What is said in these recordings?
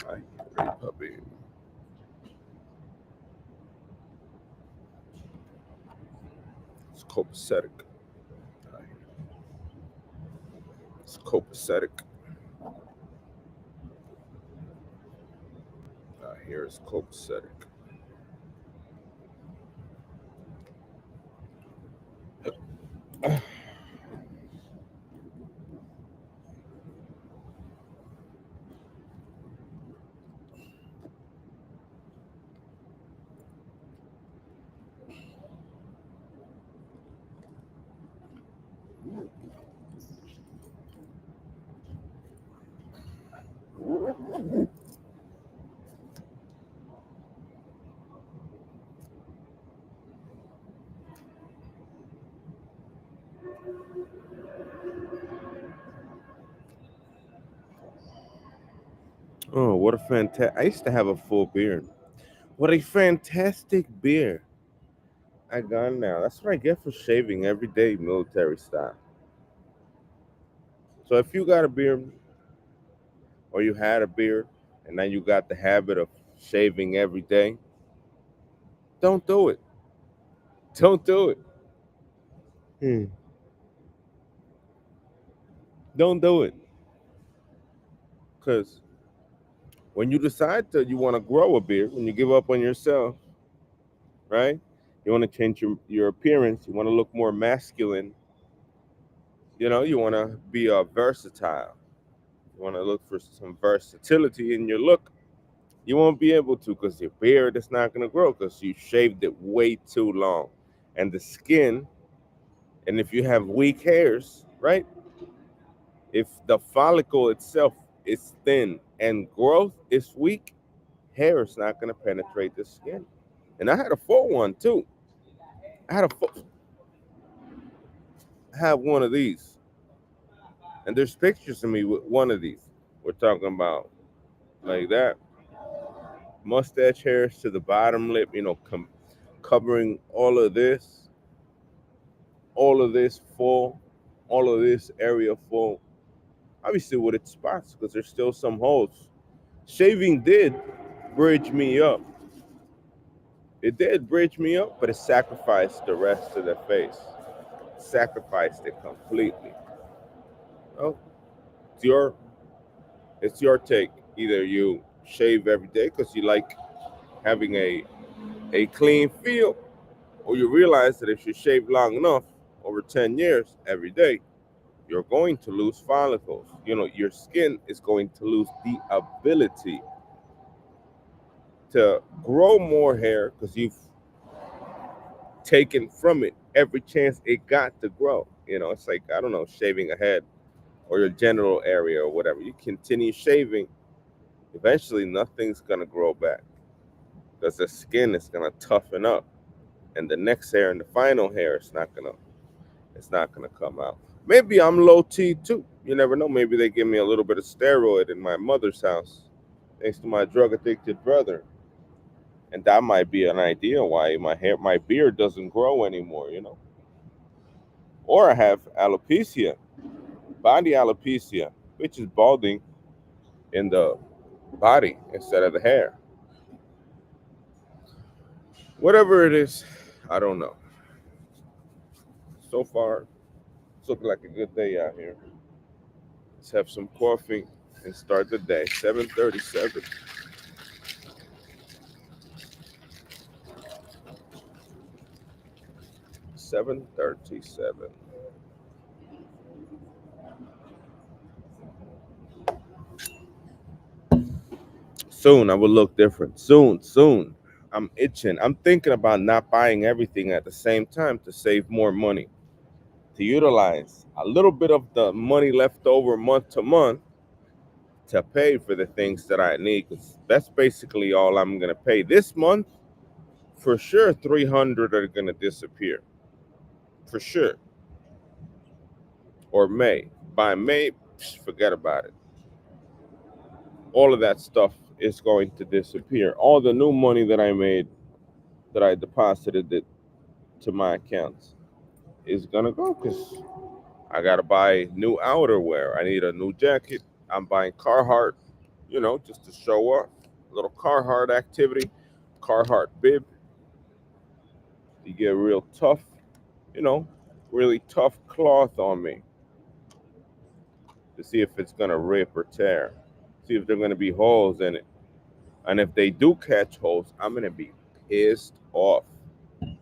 Hi, great puppy. It's copacetic. Hi, it's copacetic. Here is copacetic. Oh, what a fantastic! I used to have a full beard. What a fantastic beard I got now. That's what I get for shaving every day, military style. So if you got a beard or you had a beard and now you got the habit of shaving every day, don't do it. Don't do it. Hmm. Don't do it. Because when you decide to you want to grow a beard, when you give up on yourself, right? You want to change your appearance, you want to look more masculine, you want to be versatile. You want to look for some versatility in your look. You won't be able to because your beard is not going to grow because you shaved it way too long. And the skin, and if you have weak hairs, right? If the follicle itself is thin and growth is weak, hair is not going to penetrate the skin. And I had a full one too. I had a full, have one of these, and there's pictures of me with one of these. We're talking about like that, mustache hairs to the bottom lip, covering all of this full, all of this area full. Obviously, with its spots, because there's still some holes. Shaving did bridge me up. It did bridge me up, but it sacrificed the rest of the face. Sacrificed it completely. Oh, it's your it's your take. Either you shave every day because you like having a clean feel, or you realize that if you shave long enough, over 10 years every day, you're going to lose follicles. Your skin is going to lose the ability to grow more hair because you've taken from it every chance it got to grow. It's like, I don't know, shaving a head or your genital area or whatever. You continue shaving, eventually nothing's gonna grow back because the skin is gonna toughen up, and the next hair and the final hair is not gonna come out. Maybe I'm low T too. You never know. Maybe they give me a little bit of steroid in my mother's house, thanks to my drug addicted brother, and that might be an idea why my beard doesn't grow anymore. Or I have alopecia, body alopecia, which is balding in the body instead of the hair. Whatever it is, I don't know. So far, it's looking like a good day out here. Let's have some coffee and start the day. 7:37. 7:37. Soon I will look different. Soon, soon. I'm itching. I'm thinking about not buying everything at the same time to save more money, to utilize a little bit of the money left over month to month to pay for the things that I need. Because that's basically all I'm going to pay this month. For sure, 300 are going to disappear. For sure. Or May. By May, forget about it. All of that stuff is going to disappear. All the new money that I made, that I deposited it to my accounts, is gonna go because I gotta buy new outerwear. I need a new jacket. I'm buying Carhartt. just to show off. A little Carhartt activity, Carhartt bib. You get real tough, you know, really tough cloth on me to see if it's gonna rip or tear. See if there are gonna be holes in it. And if they do catch holes, I'm gonna be pissed off. All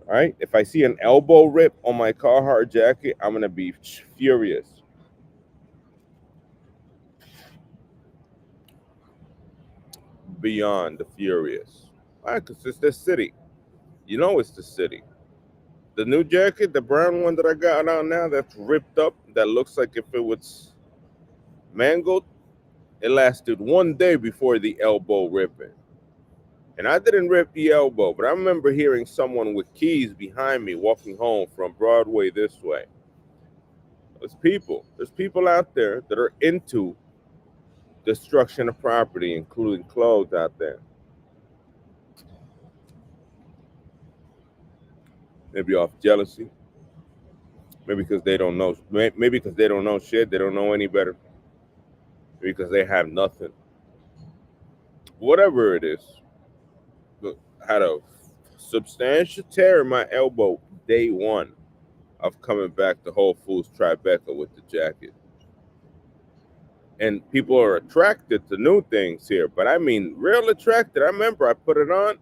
right. If I see an elbow rip on my Carhartt jacket, I'm gonna be furious. Beyond the furious. Why? Because it's the city. You know it's the city. The new jacket, the brown one that I got on now, that's ripped up, that looks like if it was mangled, it lasted 1 day before the elbow ripping. And I didn't rip the elbow, but I remember hearing someone with keys behind me walking home from Broadway this way. There's people out there that are into destruction of property, including clothes out there. Maybe off jealousy, maybe because they don't know, maybe because they don't know shit, they don't know any better, maybe because they have nothing. Whatever it is, look, I had a substantial tear in my elbow day one of coming back to Whole Foods Tribeca with the jacket. And people are attracted to new things here, but I mean, real attracted. I remember I put it on,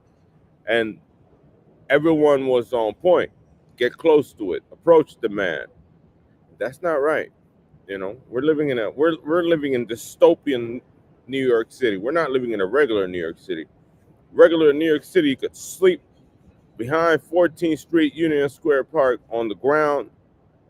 and everyone was on point. Get close to it, approach the man. That's not right. We're living in dystopian New York City. We're not living in a regular New York City. Regular New York City, you could sleep behind 14th Street, Union Square Park, on the ground,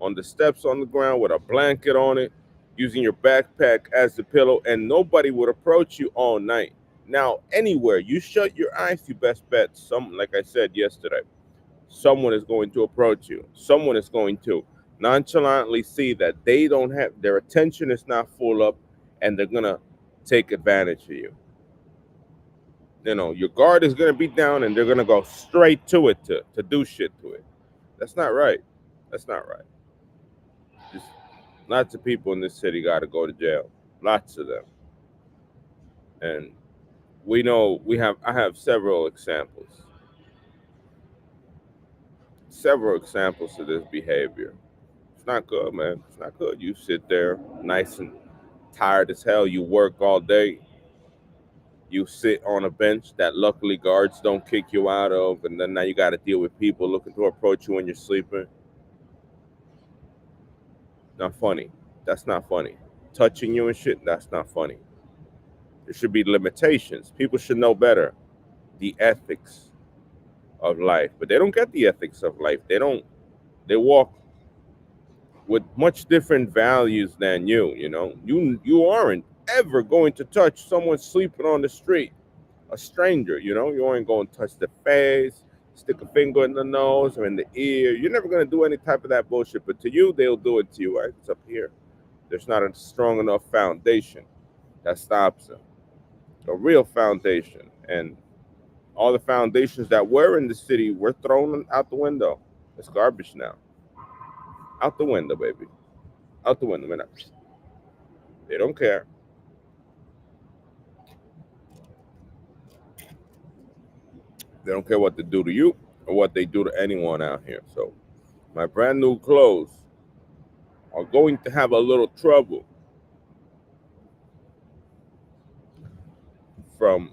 on the steps on the ground with a blanket on it, using your backpack as the pillow, and nobody would approach you all night. Now, anywhere you shut your eyes, you best bet like I said yesterday, someone is going to approach you. Someone is going to nonchalantly see that they don't have their attention is not full up, and they're gonna take advantage of you. Your guard is gonna be down, and they're gonna go straight to it to do shit to it. That's not right. That's not right. Just lots of people in this city got to go to jail. Lots of them, and we know we have. I have several examples of this behavior. It's not good, man. It's not good. You sit there nice and tired as hell. You work all day. You sit on a bench that luckily guards don't kick you out of, and then now you got to deal with people looking to approach you when you're sleeping. Not funny. That's not funny. Touching you and shit, that's not funny. There should be limitations. People should know better the ethics of life, but they don't get the ethics of life. They don't. They walk with much different values than you. You aren't ever going to touch someone sleeping on the street, a stranger. You aren't going to touch the face, stick a finger in the nose or in the ear. You're never going to do any type of that bullshit. But to you, they'll do it to you. Right? It's up here. There's not a strong enough foundation that stops them. A real foundation, and all the foundations that were in the city were thrown out the window. It's garbage now. Out the window, baby. Out the window, man. They don't care. They don't care what they do to you or what they do to anyone out here. So my brand new clothes are going to have a little trouble from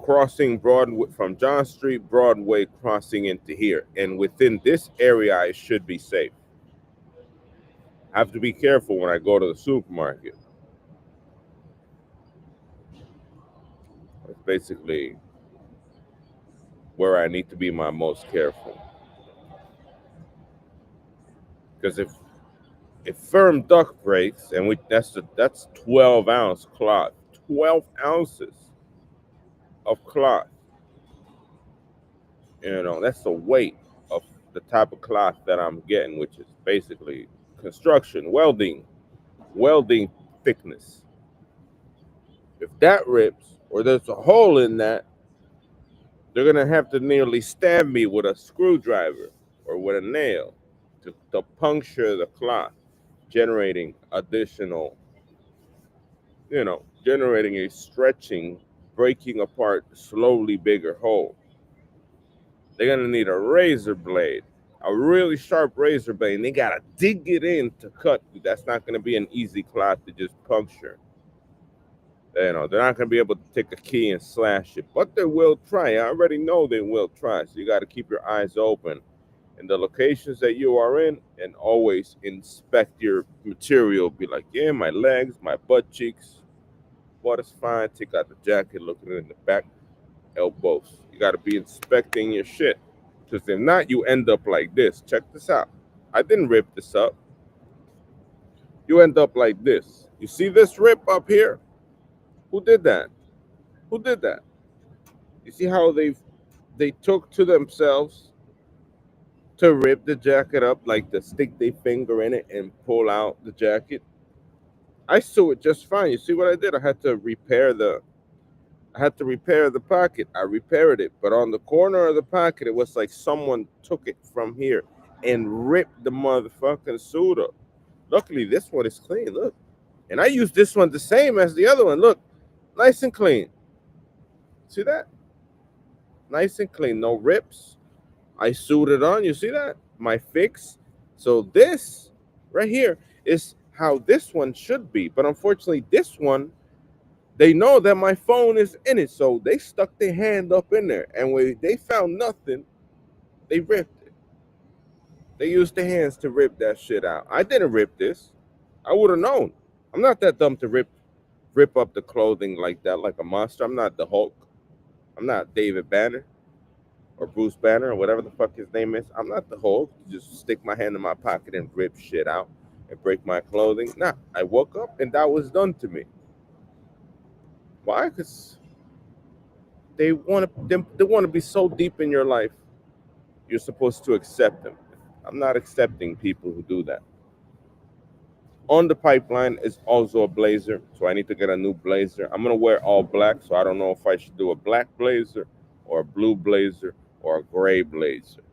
crossing Broadway, from John Street, Broadway, crossing into here. And within this area, I should be safe. I have to be careful when I go to the supermarket. That's basically where I need to be my most careful. Because if firm duck breaks, and that's 12-ounce cloth, 12 ounces of cloth. That's the weight of the type of cloth that I'm getting, which is basically construction, welding thickness. If that rips or there's a hole in that, they're gonna have to nearly stab me with a screwdriver or with a nail to puncture the cloth, generating additional, generating a stretching, breaking apart, slowly bigger hole. They're gonna need a razor blade, a really sharp razor blade, and they gotta dig it in to cut. That's not gonna be an easy cloth to just puncture. They're not gonna be able to take a key and slash it, but they will try. I already know they will try. So you got to keep your eyes open in the locations that you are in, and always inspect your material. Be like, yeah, my legs, my butt cheeks, water's fine. Take out the jacket, look at it in the back, elbows. You got to be inspecting your shit, because if not, you end up like this. Check this out. I didn't rip this up. You end up like this. You see this rip up here? Who did that? Who did that? You see how they took to themselves to rip the jacket up, like to stick their finger in it and pull out the jacket. I sew it just fine. You see what I did? I had to repair the pocket. I repaired it, but on the corner of the pocket, it was like someone took it from here and ripped the motherfucking suit up. Luckily, this one is clean. Look, and I used this one the same as the other one. Look, nice and clean. See that? Nice and clean. No rips. I sewed it on. You see that? My fix. So this right here is how this one should be. But unfortunately, this one, they know that my phone is in it. So they stuck their hand up in there. And when they found nothing, they ripped it. They used their hands to rip that shit out. I didn't rip this. I would have known. I'm not that dumb to rip up the clothing like that, like a monster. I'm not the Hulk. I'm not David Banner or Bruce Banner or whatever the fuck his name is. I'm not the Hulk. Just stick my hand in my pocket and rip shit out and break my clothing. Nah, I woke up and that was done to me. Why? Because they want to be so deep in your life. You're supposed to accept them. I'm not accepting people who do that. On the pipeline is also a blazer, so I need to get a new blazer. I'm gonna wear all black, so I don't know if I should do a black blazer or a blue blazer or a gray blazer.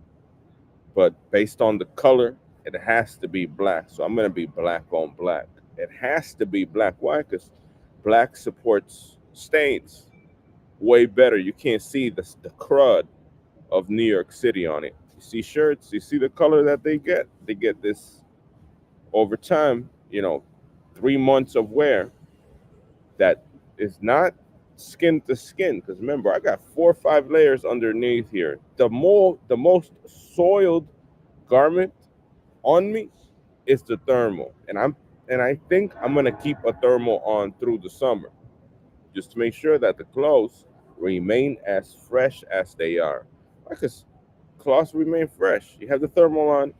But based on the color, it has to be black. So I'm gonna be black on black. It has to be black. Why? Because black supports stains way better. You can't see the crud of New York City on it. You see shirts, you see the color that they get. They get this over time, 3 months of wear that is not skin to skin. Because remember, I got 4 or 5 layers underneath here. The most soiled garment on me is the thermal, and I think I'm gonna keep a thermal on through the summer, just to make sure that the clothes remain as fresh as they are. Because clothes remain fresh. You have the thermal on,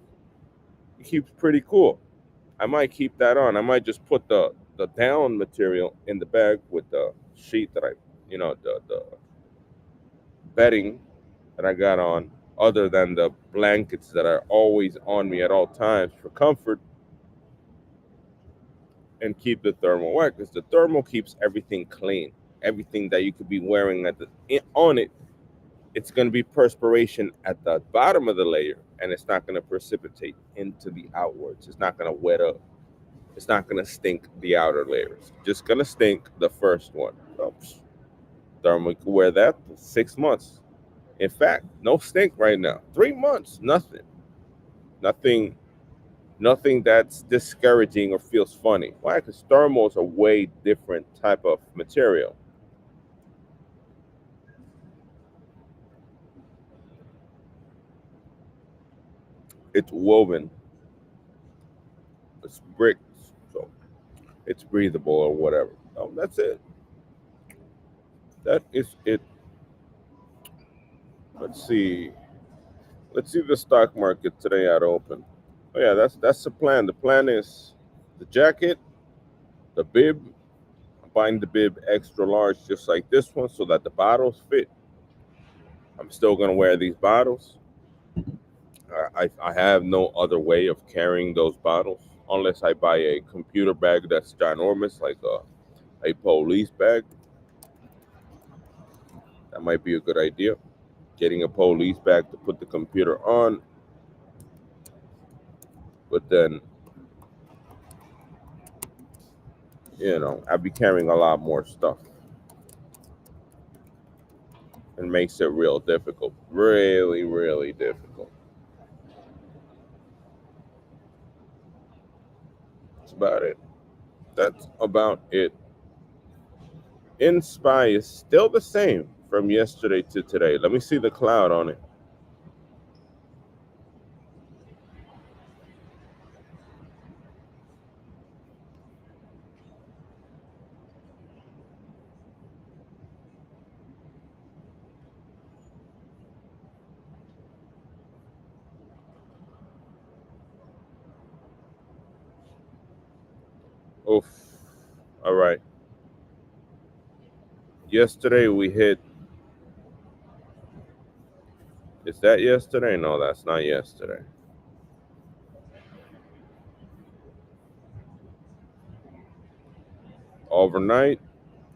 it keeps pretty cool. I might keep that on. I might just put the down material in the bag with the sheet that the bedding that I got on, other than the blankets that are always on me at all times for comfort, and keep the thermal wet, because the thermal keeps everything clean. Everything that you could be wearing on it, it's going to be perspiration at the bottom of the layer, and it's not going to precipitate into the outwards. It's not going to wet up. It's not going to stink the outer layers. Just going to stink the first one. Oops. Thermal, you can wear that for 6 months. In fact, no stink right now. 3 months, nothing. Nothing Nothing that's discouraging or feels funny. Why? Because thermal is a way different type of material. It's woven, it's bricks, so it's breathable or whatever. That's it. That is it. Let's see. Let's see the stock market today at open. Oh yeah, that's the plan. The plan is the jacket, the bib. I'm buying the bib extra large, just like this one, so that the bottles fit. I'm still gonna wear these bottles. I have no other way of carrying those bottles unless I buy a computer bag that's ginormous, like a police bag. That might be a good idea. Getting a police bag to put the computer on, but then I'd be carrying a lot more stuff. It makes it real difficult. Really, really difficult. That's about it. That's about it. Inspire is still the same from yesterday to today. Let me see the cloud on it. Oof. All right. Yesterday we hit. Is that yesterday? No, that's not yesterday. Overnight,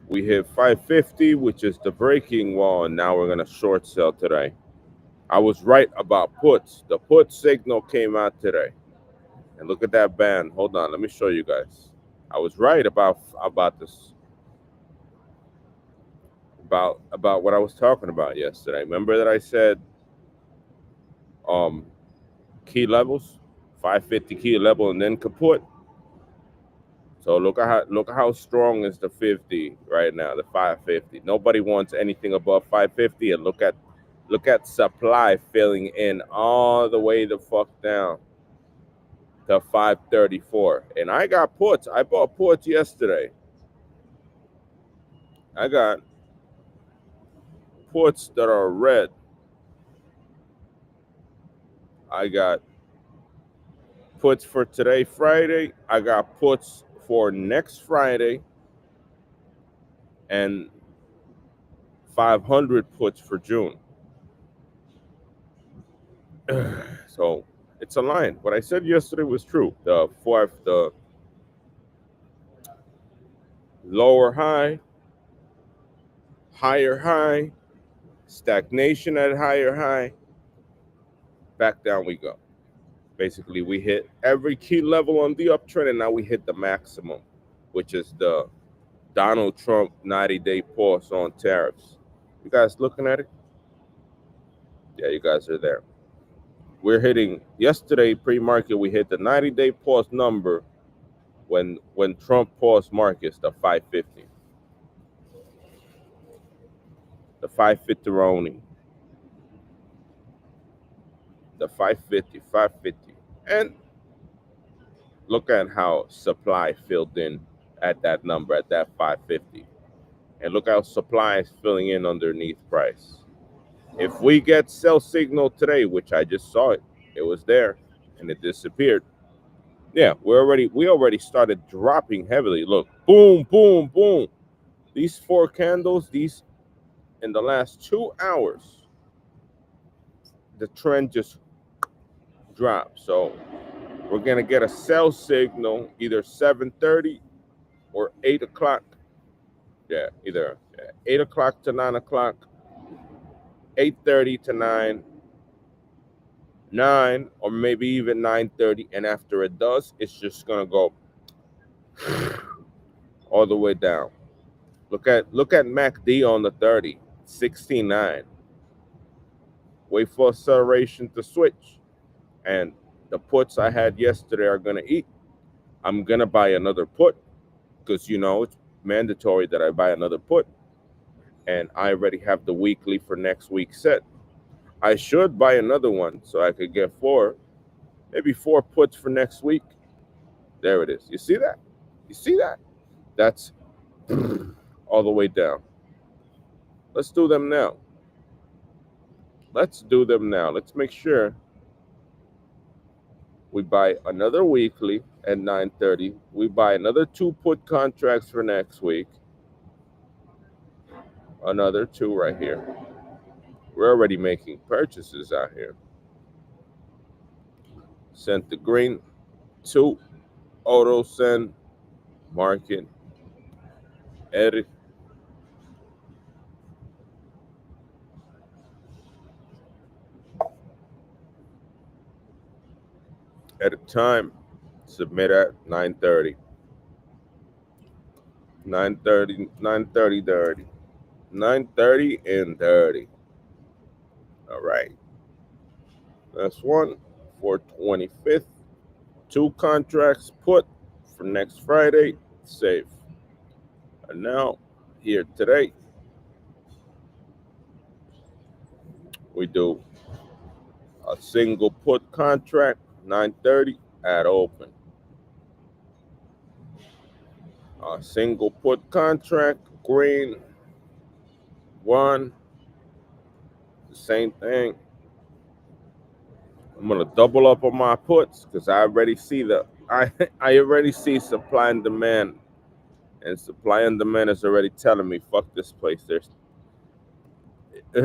we hit 550, which is the breaking wall, and now we're going to short sell today. I was right about puts. The put signal came out today. And look at that band. Hold on, let me show you guys. I was right about this about what I was talking about yesterday. Remember that I said um key levels, 550 key level and then kaput. So look at how strong is the 50 right now, the 550. Nobody wants anything above 550, and look at supply filling in all the way the fuck down to 534. And I got puts. I bought puts yesterday. I got puts that are red. I got puts for today, Friday. I got puts for next Friday and 500 puts for June. So it's aligned. What I said yesterday was true. The lower high, higher high, stagnation at higher high, back down we go. Basically, we hit every key level on the uptrend, and now we hit the maximum, which is the Donald Trump 90-day pause on tariffs. You guys looking at it? Yeah, you guys are there. We're hitting yesterday pre-market. We hit the 90-day pause number when Trump paused markets, the 550, the 550 Roni, the 550, 550, and look at how supply filled in at that number, at that 550, and look how supply is filling in underneath price. If we get sell signal today, which I just saw it, it was there and it disappeared. Yeah, we already started dropping heavily. Look, boom, boom, boom. These four candles, these in the last 2 hours, the trend just dropped. So we're gonna get a sell signal either 7:30 or 8 o'clock. Yeah, either 8 o'clock to 9 o'clock, 8:30 to 9, or maybe even 9:30. And after it does, it's just gonna go all the way down. Look at MACD on the 30, 69. Wait for acceleration to switch. And the puts I had yesterday are gonna eat. I'm gonna buy another put because it's mandatory that I buy another put. And I already have the weekly for next week set. I should buy another one so I could get maybe four puts for next week. There it is. You see that? You see that? That's all the way down. Let's do them now. Let's do them now. Let's make sure we buy another weekly at 9:30. We buy another two put contracts for next week. Another two right here. We're already making purchases out here. Sent the green, two, auto send, market, edit. Edit time, submit at 9:30. 9:30, 9:30, 30. 9:30 and 30. All right. That's one for 25th. Two contracts put for next Friday. Safe. And now, here today, we do a single put contract, 9:30 at open. A single put contract, green, one, the same thing. I'm gonna double up on my puts because I already see I already see supply and demand, and supply and demand is already telling me fuck this place.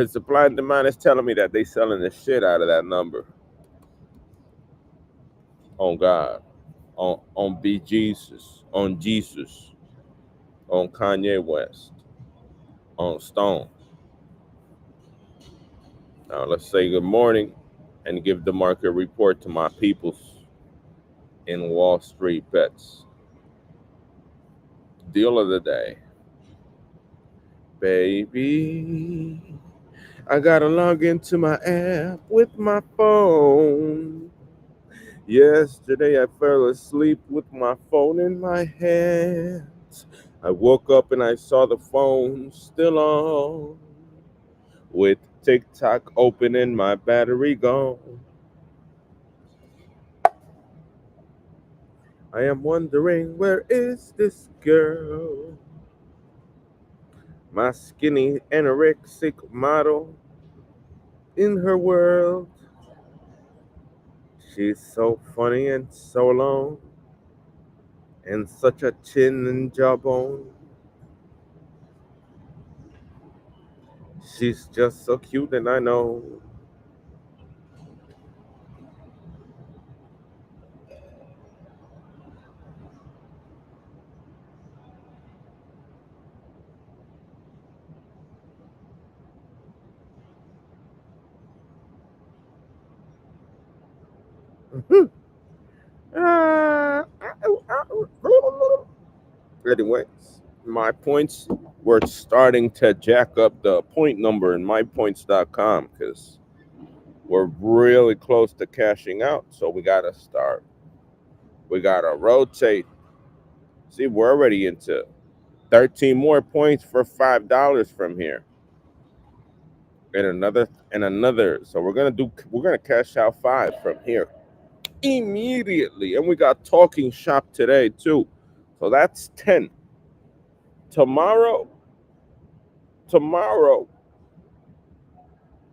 Supply and demand is telling me that they selling the shit out of that number. On God, on B Jesus, on Kanye West, on Stone. Now let's say good morning and give the market report to my peoples in Wall Street bets. Deal of the day. Baby, I gotta log into my app with my phone. Yesterday I fell asleep with my phone in my hands. I woke up and I saw the phone still on, with TikTok open and my battery gone. I am wondering, where is this girl? My skinny anorexic model in her world. She's so funny and so long, and such a chin and jawbone. She's just so cute, and I know. Anyways, my points, we're starting to jack up the point number in mypoints.com because we're really close to cashing out. So we got to start. We got to rotate. See, we're already into 13 more points for $5 from here. And another. So we're gonna cash out 5 from here immediately. And we got talking shop today too. So that's 10. Tomorrow,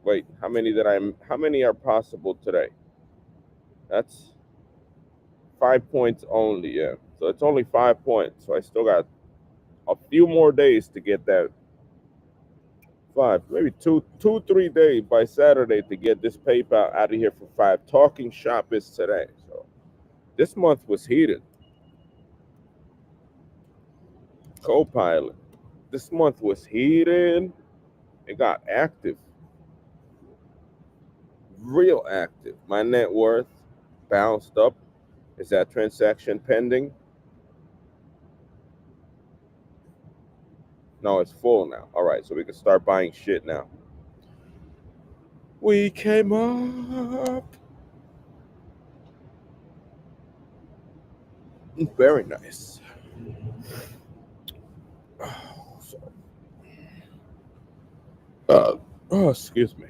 wait, how many are possible today? That's 5 points only, yeah. So it's only 5 points. So I still got a few more days to get that 5, maybe 3 days by Saturday to get this PayPal out of here for 5. Talking shop is today. So this month was heated. Copilot. This month was heated. It got active, real active. My net worth bounced up. Is that transaction pending? No, it's full now. All right, so we can start buying shit now. We came up. Very nice. Uh, oh, excuse me.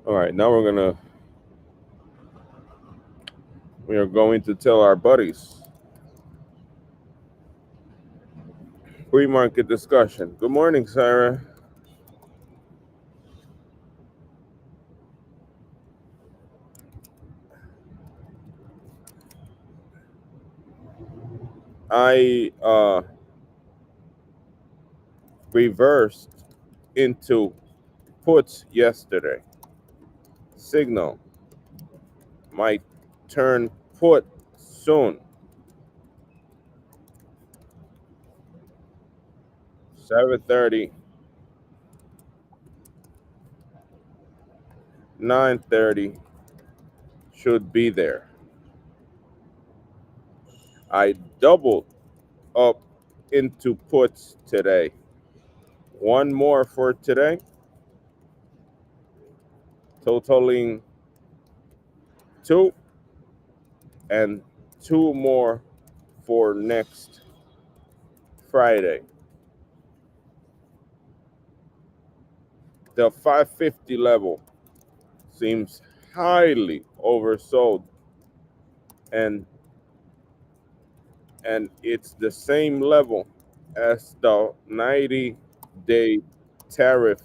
All right, now we are going to tell our buddies. Pre-market discussion. Good morning, Sarah. I reversed into puts yesterday. Signal might turn put soon. 7:30, 9:30 should be there. I doubled up into puts today. One more for today, totaling two, and two more for next Friday. The 550 level seems highly oversold, and it's the same level as the 90-day tariff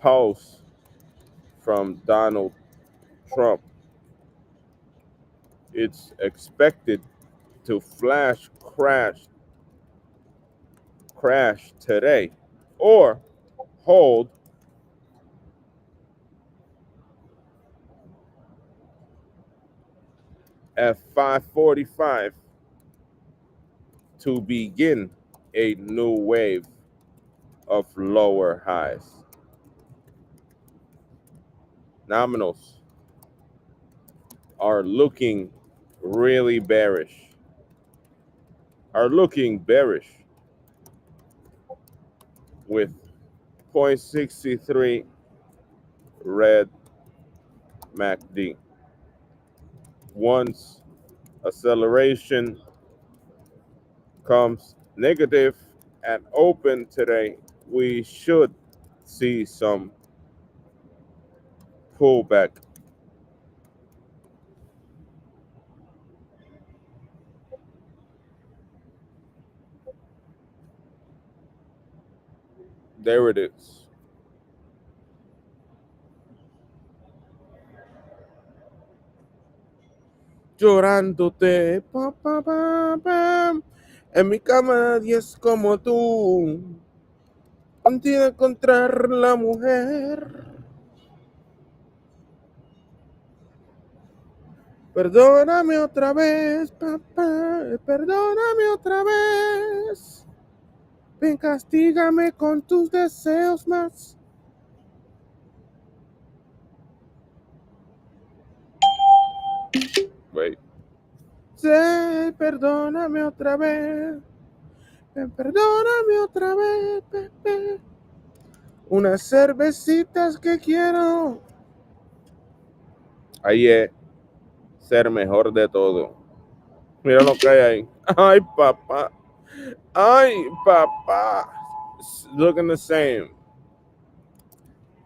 pause from Donald Trump. It's expected to crash today, or hold at 545 to begin a new wave of lower highs. Nominals are looking really bearish, are looking bearish with 0.63 red MACD. Once acceleration comes negative at open today, we should see some pullback. There it is. Llorándote, pa, pa, pa, pa. En mi cama nadie es como tú. Contigo encontrar la mujer. Perdóname otra vez, papá. Perdóname otra vez. Ven, castígame con tus deseos más. Wait. Sí, perdóname otra vez. Perdóname otra vez, Pepe. Unas cervecitas que quiero. Ahí es ser mejor de todo. Mira lo que hay ahí. Ay, papá. Ay, papá. Looking the same.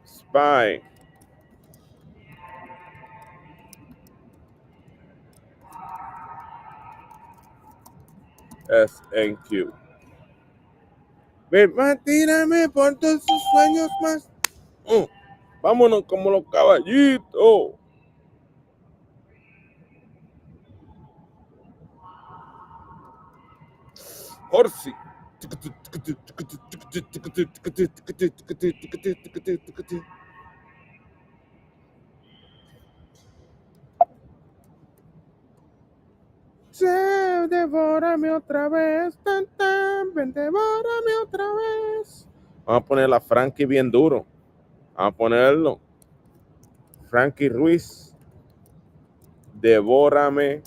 Spy. SNQ. Ven, tírame por todos sus sueños más. Mm, vámonos como los caballitos. Horsey. Sí, devórame otra vez. Tan, tan, ven, devórame otra vez. Vamos a poner a Frankie bien duro. Vamos a ponerlo. Frankie Ruiz, devórame.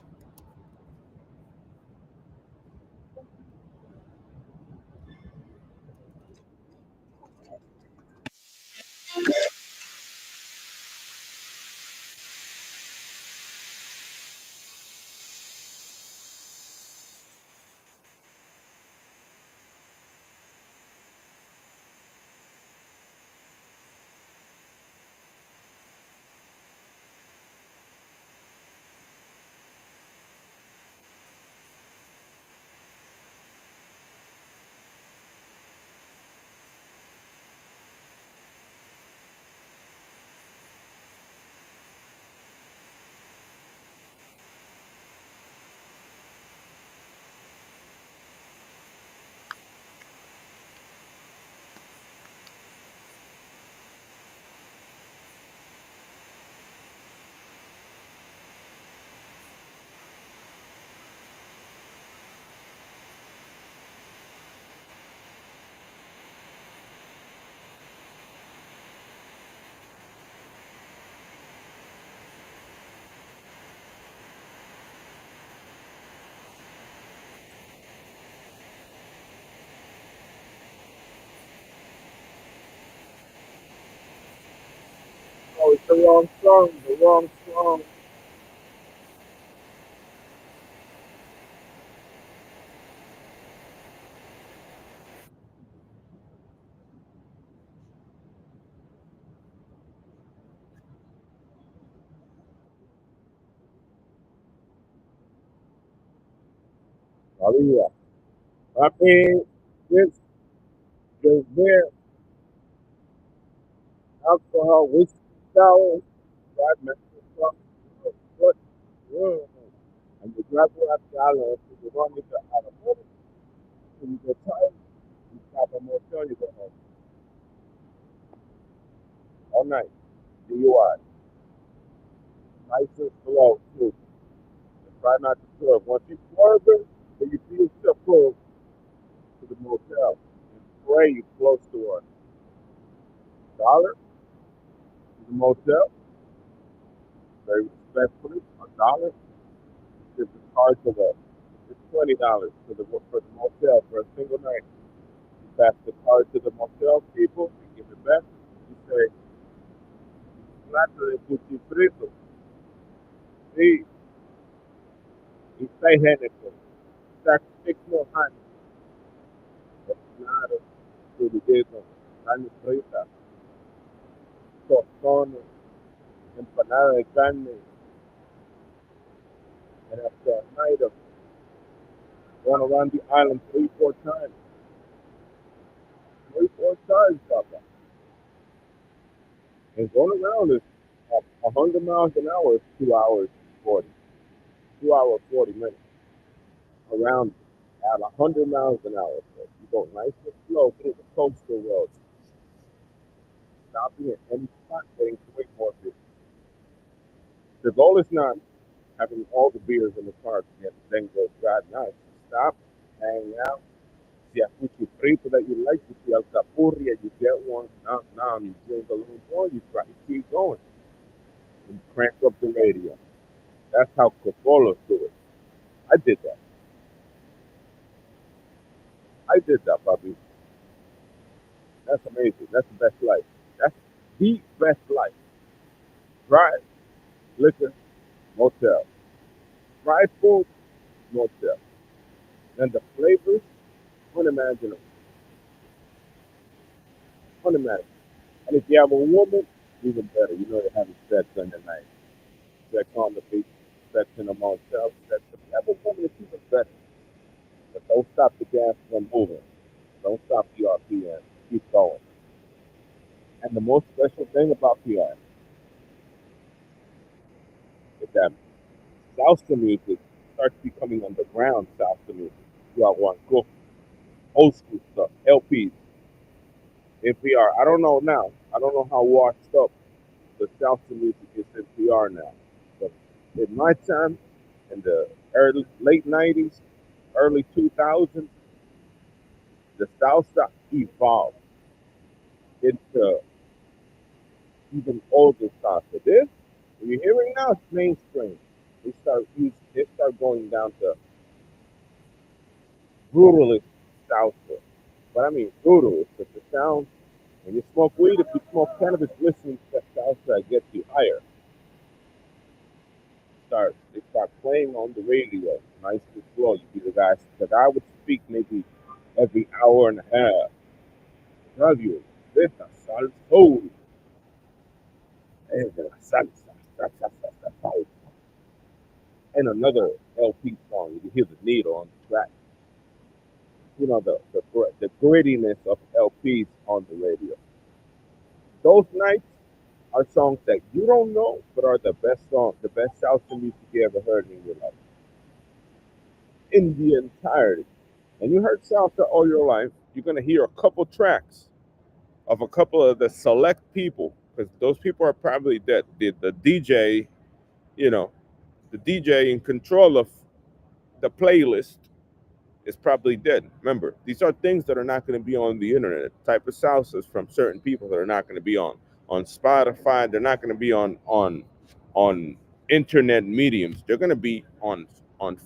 the wrong song, the wrong song. Hallelujah. I mean, this, the beer, alcohol, whiskey, sour, God, man, what? Mm. And you grab that dollar, you run into out of money, and you get tired, you stop a motel, you go home. All night, DUI, license below, too. And try not to swerve. Once you swerve it, then you see yourself close to the motel. And pray you close to $1 to the motel, very respectfully, $1, give the card to the, it's $20 for the motel for a single night. You pass the card to the motel people, you give it back, you say, plato de cuchi frito, sí, y 6 Hennessy, sack 6 more honey, claro, churiguito, carne frita, tostones, empanada de carne, and after a night of run around the island 3, 4 times, 3, 4 times, Papa. And going around is 100 miles an hour is 2 hours 40, 2 hours 40 minutes around at 100 miles an hour. So you go nice and slow through the coastal roads, stopping at any spot, getting to way more beer. The goal is not having all the beers in the car and then go drive nice. Stop, hang out, see a cuchi frito that you like, you see alcapurria, you get one, now you drink a little more, you try to keep going and crank up the radio. That's how Copolos do it. I did that. I did that, Bobby. That's amazing. That's the best life. That's the best life. Drive, liquor, motel. Fried food, motel. And the flavors, unimaginable. Unimaginable. And if you have a woman, even better. You know you're having sex on the night. Sex on the beach, sex in a motel, sex. If you have a woman, it's even better. But don't stop the gas from moving. Don't stop the RPM. Keep going. And the most special thing about PR is that salsa music starts becoming underground salsa music. You got one cool old school stuff, LPs, NPR. I don't know now. I don't know how washed up the salsa music is NPR now. But in my time, in the late '90s, early 2000s, the salsa evolved into even older salsa. This, when you're hearing now, it's mainstream. They start going down to brutalist salsa. But I mean brutalist, but the sound when you smoke weed, if you smoke cannabis, listening to that salsa that gets you higher. They start playing on the radio, nice and slow. You be the guy would speak maybe every hour and a half. Tell you, this is salsa, and salsa, salsa, salsa, salsa. And another LP song, you can hear the needle on the track. You know the grittiness of LPs on the radio. Those nights are songs that you don't know, but are the best song, the best salsa music you ever heard in your life, in the entirety. And you heard salsa all your life. You're gonna hear a couple tracks of a couple of the select people, because those people are probably dead. The DJ, you know, the DJ in control of the playlist is probably dead. Remember, these are things that are not going to be on the internet. Type of salsas from certain people that are not going to be on Spotify. They're not going to be on internet mediums. They're going to be on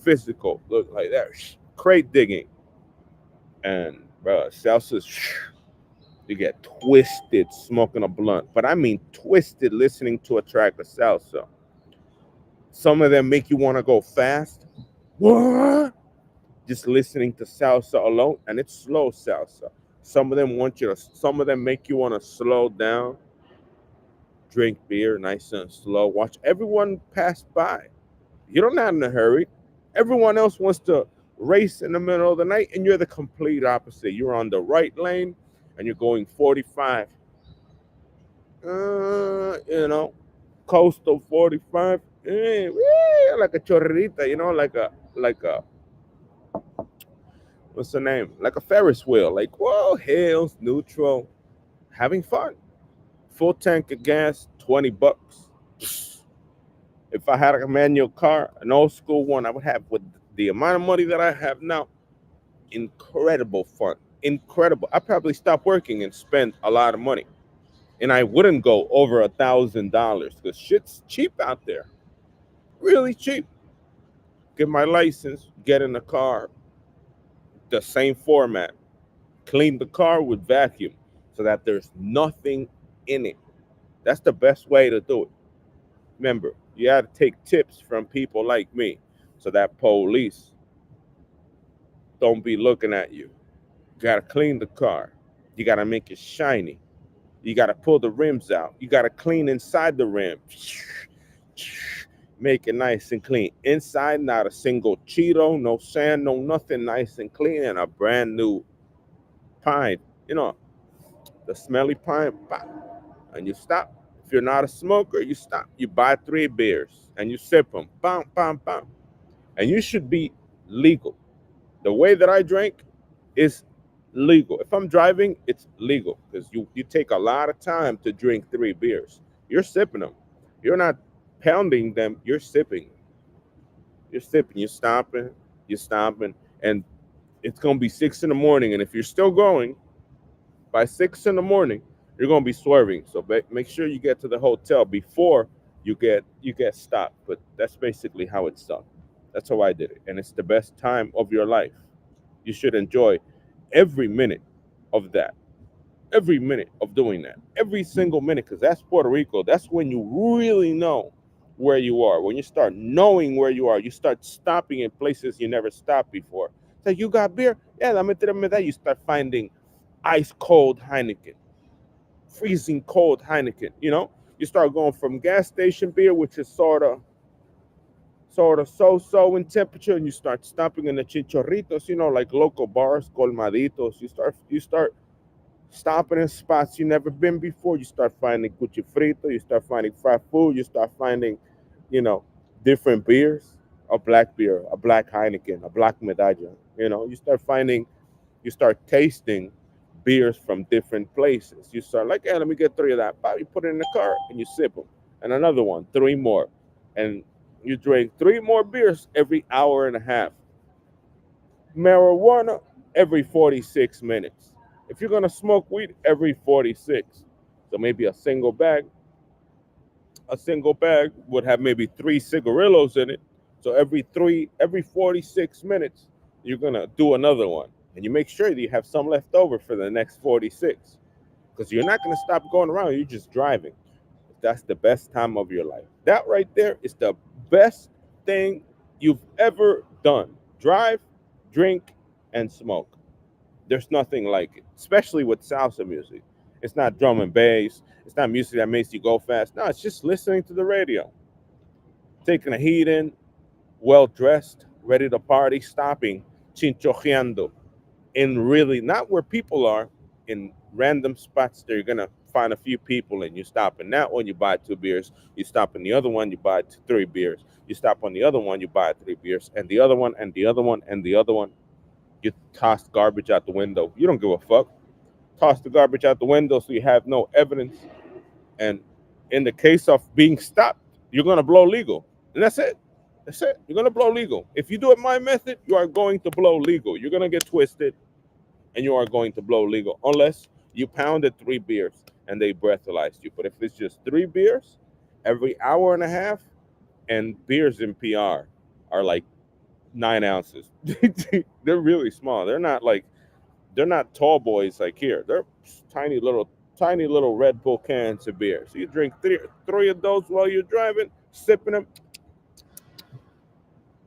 physical. Look like that crate digging and bro, salsas. You get twisted smoking a blunt, but I mean twisted listening to a track of salsa. Some of them make you want to go fast. What? Just listening to salsa alone, and it's slow salsa. Some of them make you want to slow down, drink beer nice and slow, watch everyone pass by. You're not in a hurry. Everyone else wants to race in the middle of the night, and you're the complete opposite. You're on the right lane, and you're going 45. You know, coastal 45. Like a chorrita, like a what's the name? Like a Ferris wheel. Like, whoa, hills, neutral, having fun. Full tank of gas, $20. If I had a manual car, an old school one, I would have with the amount of money that I have now, incredible fun. Incredible. I probably stop working and spend a lot of money. And I wouldn't go over $1,000 because shit's cheap out there. Really cheap. Get my license, get in the car, the same format. Clean the car with vacuum so that there's nothing in it. That's the best way to do it. Remember, you got to take tips from people like me so that police don't be looking at you. You got to clean the car. You got to make it shiny. You got to pull the rims out. You got to clean inside the rim. Make it nice and clean. Inside, not a single Cheeto, no sand, no nothing, nice and clean, and a brand new pine. You know, the smelly pine. And you stop. If you're not a smoker, you stop. You buy 3 beers and you sip them. Bam, bam, bam. And you should be legal. The way that I drink is legal. If I'm driving, it's legal because you take a lot of time to drink 3 beers. You're sipping them. You're not pounding them. You're sipping. You're sipping. You're stopping, and it's gonna be 6 in the morning. And if you're still going by 6 in the morning, you're gonna be swerving. So make sure you get to the hotel before you get stopped. But that's basically how it's done. That's how I did it, and it's the best time of your life. You should enjoy every minute of that, every minute of doing that, every single minute, because that's Puerto Rico. That's when you really know where you are. When you start knowing where you are, you start stopping in places you never stopped before. It's like, you got beer? Yeah, let me tell you that. You start finding ice cold Heineken, freezing cold Heineken. You start going from gas station beer, which is sort of so in temperature, and you start stopping in the chinchorritos, like local bars, colmaditos. You start stopping in spots you never been before. You start finding cuchi frito, you start finding fried food, you start finding, you know, different beers, a black beer, a black Heineken, a black medalla. You start tasting beers from different places. You start like, hey, let me get 3 of that. Pop, you put it in the cart and you sip them. And another one, 3 more. And you drink 3 more beers every hour and a half. Marijuana every 46 minutes. If you're gonna smoke weed, every 46. So maybe a single bag would have maybe 3 cigarillos in it. So every 46 minutes, you're gonna do another one. And you make sure that you have some left over for the next 46. Because you're not gonna stop going around, you're just driving. That's the best time of your life. That right there is the best thing you've ever done. Drive, drink, and smoke. There's nothing like it, especially with salsa music. It's not drum and bass. It's not music that makes you go fast. No, it's just listening to the radio, taking a heat in, well dressed, ready to party, stopping, chinchojeando, in really not where people are, in random spots that you're gonna find a few people and you stop in that one, you buy 2 beers, you stop in the other one, you buy 3 beers, you stop on the other one, you buy 3 beers, and the other one, and the other one, and the other one. You toss garbage out the window. You don't give a fuck. Toss the garbage out the window so you have no evidence. And in the case of being stopped, you're gonna blow legal. And that's it. That's it. You're gonna blow legal. If you do it my method, you are going to blow legal. You're gonna get twisted and you are going to blow legal. Unless you pounded 3 beers and they breathalyzed you. But if it's just 3 beers every hour and a half, and beers in PR are like 9 ounces. They're really small. They're not like They're not tall boys like here. They're tiny little Red Bull cans of beer. So you drink three of those while you're driving, sipping them,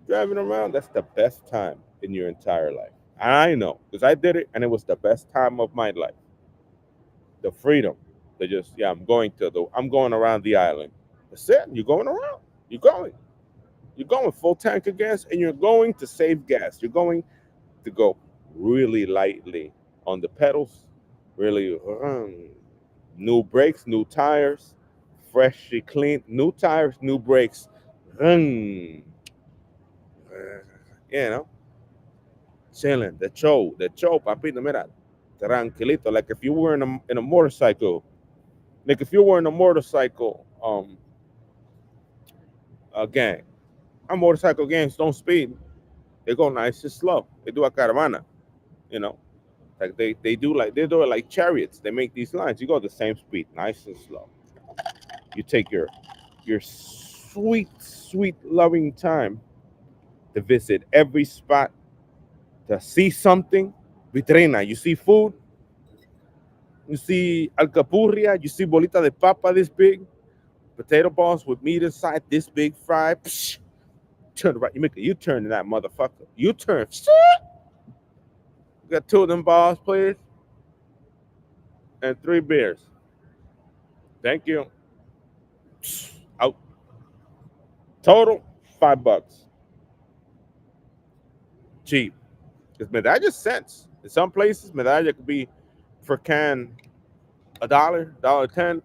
driving around. That's the best time in your entire life. I know because I did it, and it was the best time of my life. The freedom. They just I'm going around the island. That's it. You're going around. You're going. You're going full tank of gas, and you're going to save gas. You're going to go really lightly on the pedals, really new brakes, new tires, freshly cleaned, new tires, new brakes. Mm, you know, chilling, the show, papito, mira, tranquilito. Like if you were in a motorcycle, like if you were in a motorcycle, a gang. Our motorcycle gangs don't speed. They go nice and slow. They do a caravana, you know. Like they do it like chariots. They make these lines. You go the same speed, nice and slow. You take your sweet loving time to visit every spot, to see something. Vitrina, you see food, you see alcapurria, you see bolita de papa this big, potato balls with meat inside this big fried. Psh, turn right, you make a U-turn in that motherfucker. U-turn. Got two of them balls, please, and three beers. Thank you. Out. Total $5. Cheap. Because medalla cents. In some places, medalla could be for can $1, $1.10.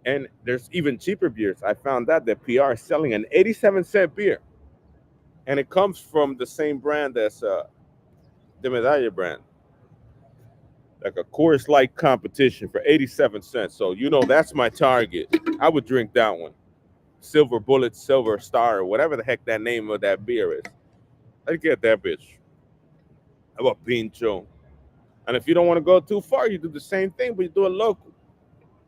And there's even cheaper beers. I found that PR is selling an 87-cent beer. And it comes from the same brand as the medalla brand. Like a Coors Light competition for 87 cents. So you know that's my target. I would drink that one. Silver Bullet, Silver Star, whatever the heck that name of that beer is. I'd get that bitch. How about Pincho? And if you don't want to go too far, you do the same thing, but you do it local.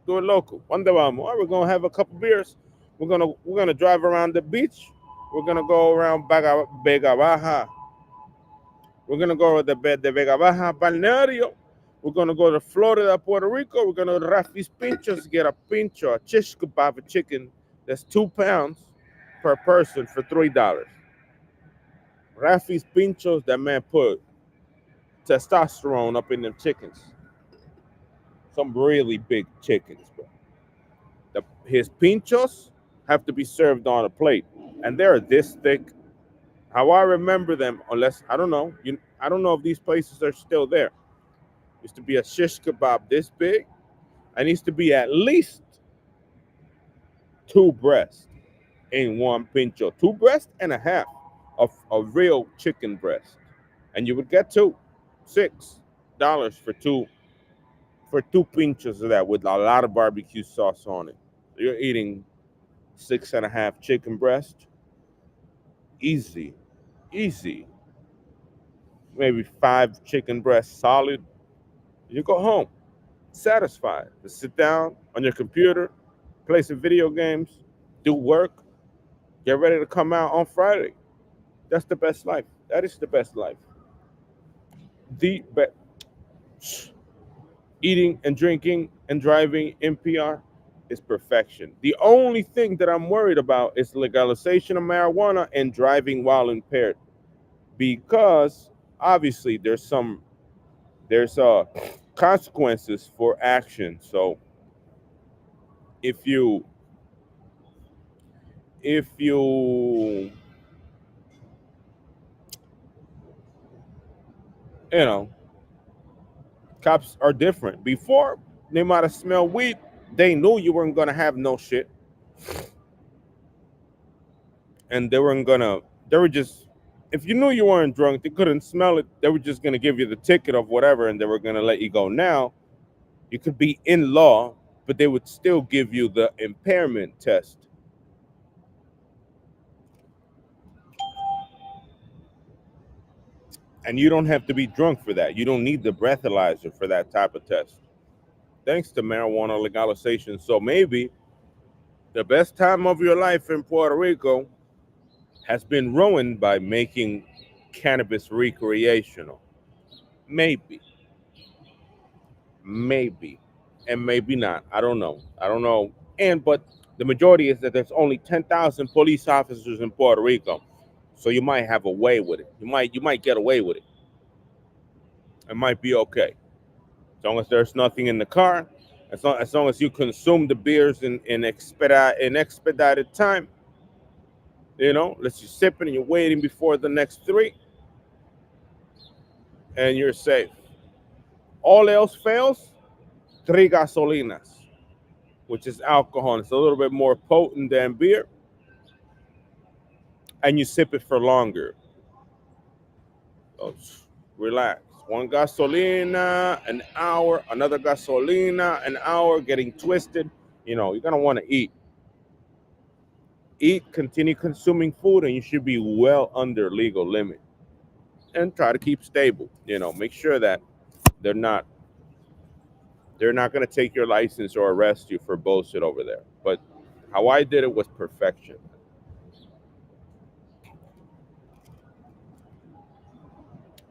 Do it local. One day, all right, we're gonna have a couple beers. We're gonna drive around the beach. We're gonna go around Vega Baja. We're gonna go to the Vega Baja Balneario. We're gonna go to Florida, Puerto Rico. We're gonna go to Rafi's Pinchos, get a pincho, a shish kebab, a chicken that's 2 pounds per person for $3. Rafi's Pinchos, that man put testosterone up in them chickens. Some really big chickens, bro. His pinchos have to be served on a plate, and they're this thick. How I remember them, unless I don't know, I don't know if these places are still there. Used to be a shish kebab this big, and used to be at least two breasts in one pincho, two breasts and a half of a real chicken breast, and you would get $6 for two pinchos of that with a lot of barbecue sauce on it. You're eating six and a half chicken breast, easy, easy. Maybe five chicken breasts solid. You go home satisfied. Just sit down on your computer, play some video games, do work, get ready to come out on Friday. That's the best life. That is the best life. The best. Eating and drinking and driving NPR is perfection. The only thing that I'm worried about is legalization of marijuana and driving while impaired, because obviously there's consequences for action. So if you if you you know cops are different. Before they might have smelled weed, they knew you weren't gonna have no shit, and they were just, if you knew you weren't drunk, they couldn't smell it. They were just gonna give you the ticket of whatever, and they were gonna let you go. Now you could be in law, but they would still give you the impairment test. And you don't have to be drunk for that. You don't need the breathalyzer for that type of test. Thanks to marijuana legalization. So maybe the best time of your life in Puerto Rico has been ruined by making cannabis recreational. Maybe, maybe, and maybe not. I don't know. I don't know. And but the majority is that there's only 10,000 police officers in Puerto Rico, so you might have a way with it. You might get away with it. It might be okay as long as there's nothing in the car. As long as you consume the beers in expedited time. Unless you're sipping and you're waiting before the next three, and you're safe. All else fails, three gasolinas, which is alcohol. It's a little bit more potent than beer, and you sip it for longer. So relax. One gasolina, an hour, another gasolina, an hour, getting twisted. You're going to want to eat. Eat, continue consuming food, and you should be well under legal limit. And try to keep stable. Make sure that they're not they're not going to take your license or arrest you for bullshit over there. But how I did it was perfection.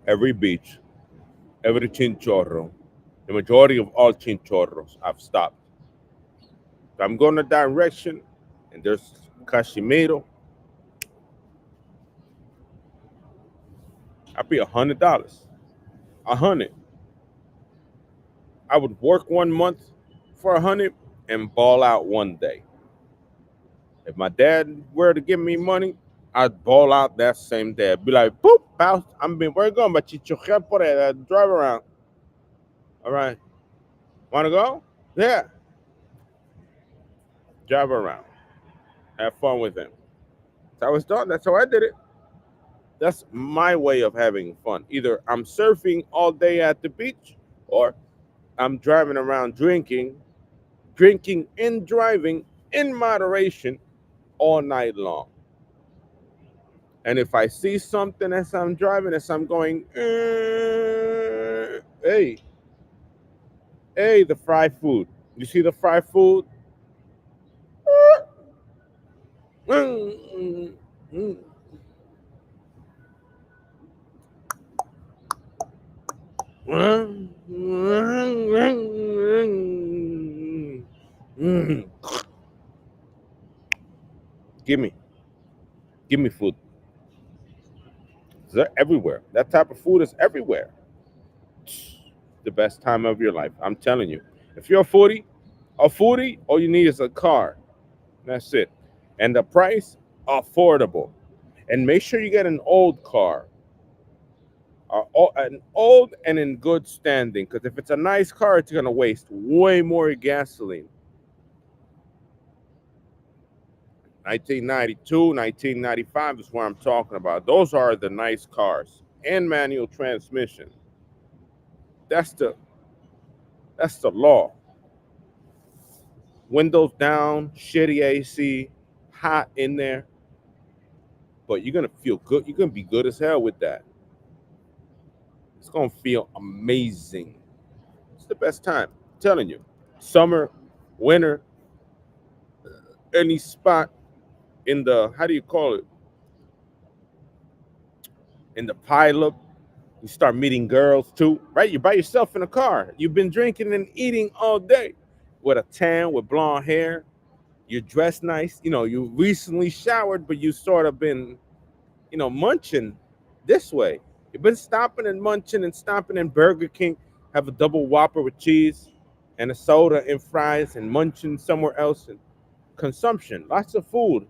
Every beach, every chinchorro, the majority of all chinchorros, I've stopped. If I'm going a direction and there's Casimiro, I'd be $100. 100. I would work 1 month for 100 and ball out one day. If my dad were to give me money, I'd ball out that same day. I'd be like, boop, bounce. Where you going? But chichoje por ahí, drive around. All right. Want to go? Yeah. Drive around. Have fun with him. That's how it's done. That's how I did it. That's my way of having fun. Either I'm surfing all day at the beach, or I'm driving around drinking and driving in moderation all night long. And if I see something as I'm driving, as I'm going, hey, hey, the fried food. You see the fried food? Mm, mm, mm, mm. Give me, give me food. They're everywhere. That type of food is everywhere. The best time of your life. I'm telling you. If you're a foodie, all you need is a car. That's it. And the price, affordable. And make sure you get an old car. An old and in good standing. Because if it's a nice car, it's going to waste way more gasoline. 1992, 1995 is what I'm talking about. Those are the nice cars. And manual transmission. That's the that's the law. Windows down, shitty AC, hot in there, but you're gonna feel good. You're gonna be good as hell with that. It's gonna feel amazing. It's the best time. I'm telling you. Summer, winter, any spot in the how do you call it? In the pileup, you start meeting girls too, right? You're by yourself in a car. You've been drinking and eating all day with a tan, with blonde hair. You're dressed nice. You recently showered, but you sort of been munching this way. You've been stopping and munching and stopping in Burger King, have a double Whopper with cheese and a soda and fries, and munching somewhere else, and consumption, lots of food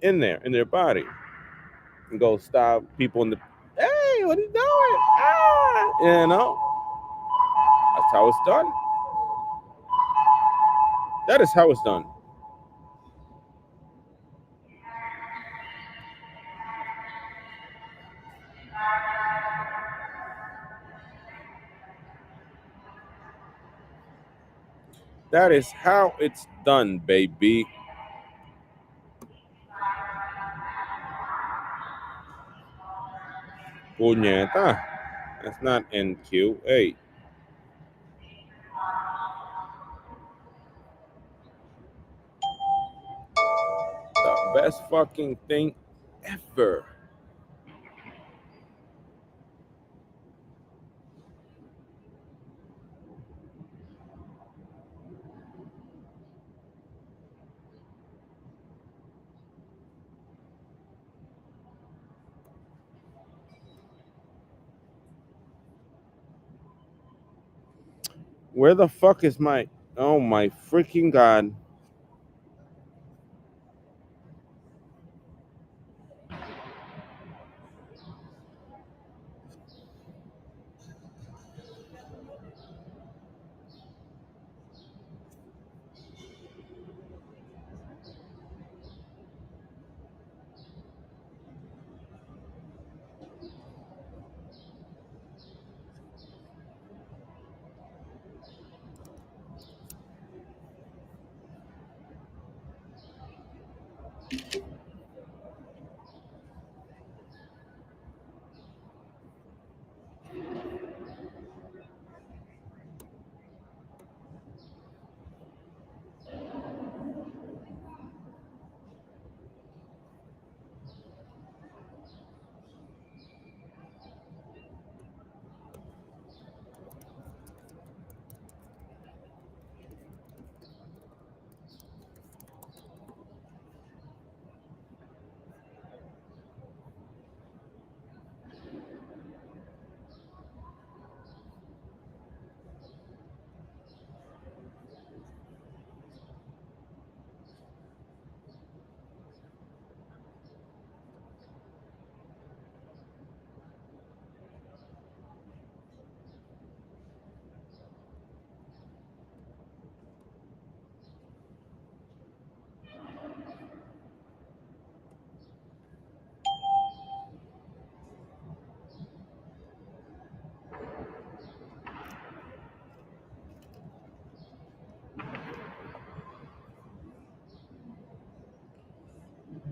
in there in their body. And go stop people in the, hey, what are you doing? That's how it's done. That is how it's done. That is how it's done, baby. Puñeta. That's not NQ. Hey, the best fucking thing ever. Where the fuck is my? Oh my freaking god!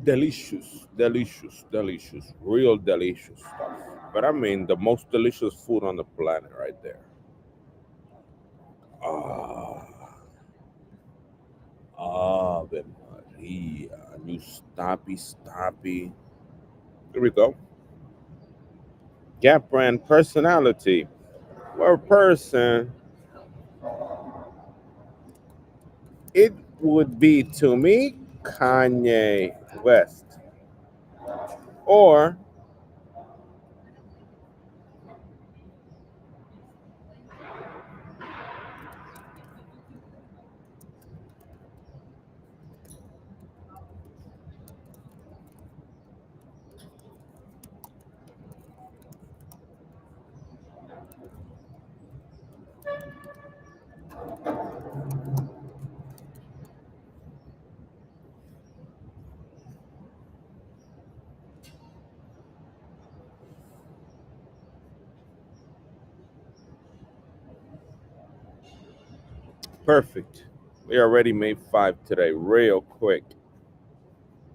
Delicious, delicious, delicious, real delicious stuff. But I mean, the most delicious food on the planet, right there. Ah, Ave Maria, you stoppy, stoppy. Here we go. Gap brand personality. Well, person, it would be to me Kanye West, or perfect. We already made five today, real quick.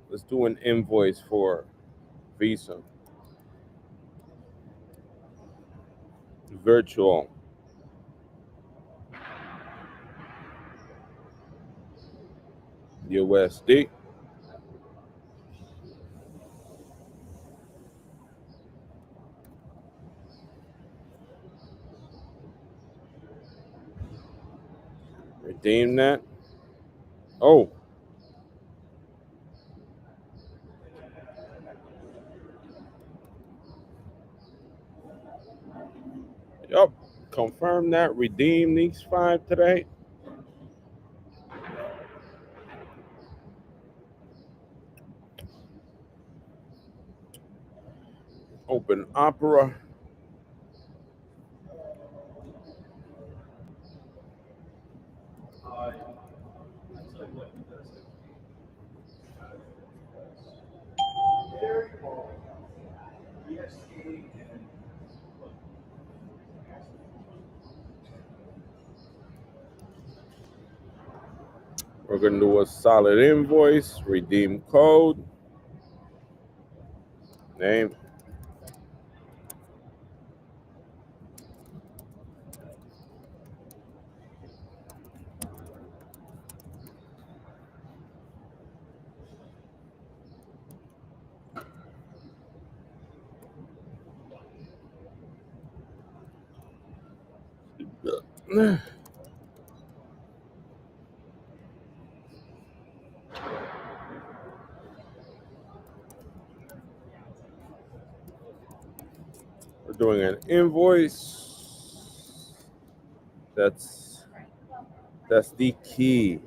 Let's do an invoice for Visa, virtual USD. Redeem that. Oh, yep. Confirm that. Redeem these five today. Open Opera. We're going to do a solid invoice. Redeem code. Name. We're doing an invoice. That's That's the key.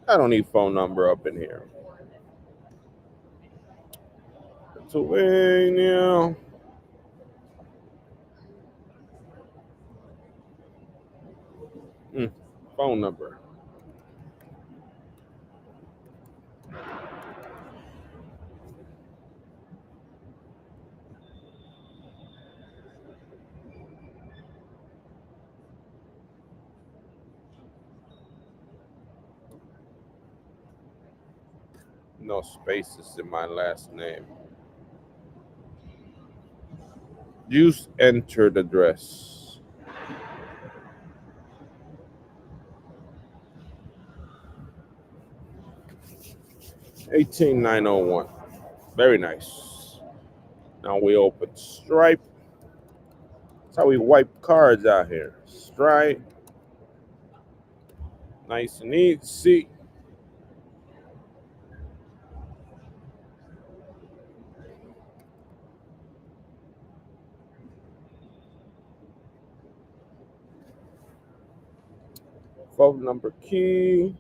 I don't need phone number up in here. Pennsylvania. Mm, phone number. No spaces in my last name. Use entered address. 18901. Very nice. Now we open Stripe. That's how we wipe cards out here. Stripe. Nice and easy. Phone number key.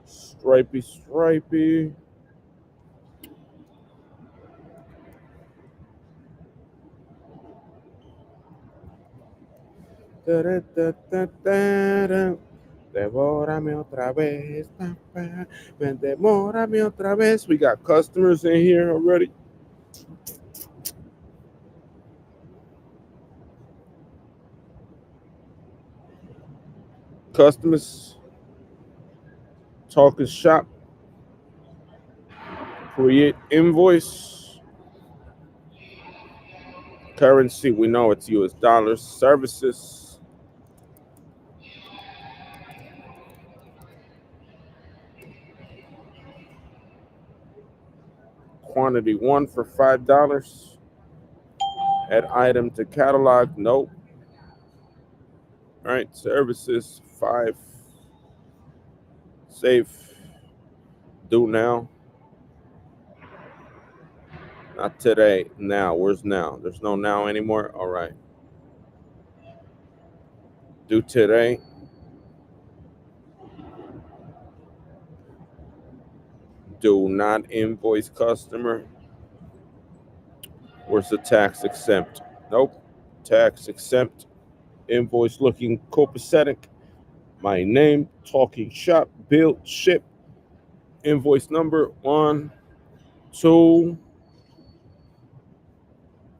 Stripey, stripey. Da, da, da, da, da, da. Devórame otra vez, papá. Devórame otra vez. We got customers in here already. Customers talking shop. Create invoice. Currency, we know it's US dollars. Services. Quantity 1 for $5. Add item to catalog. Nope. All right, services 5. Save. Do now. Not today. Now. Where's now? There's no now anymore. All right. Do today. Do not invoice customer. Where's the tax exempt? Nope. Tax exempt. Invoice looking copacetic. My name, talking shop, bill, ship. Invoice number 1, 2.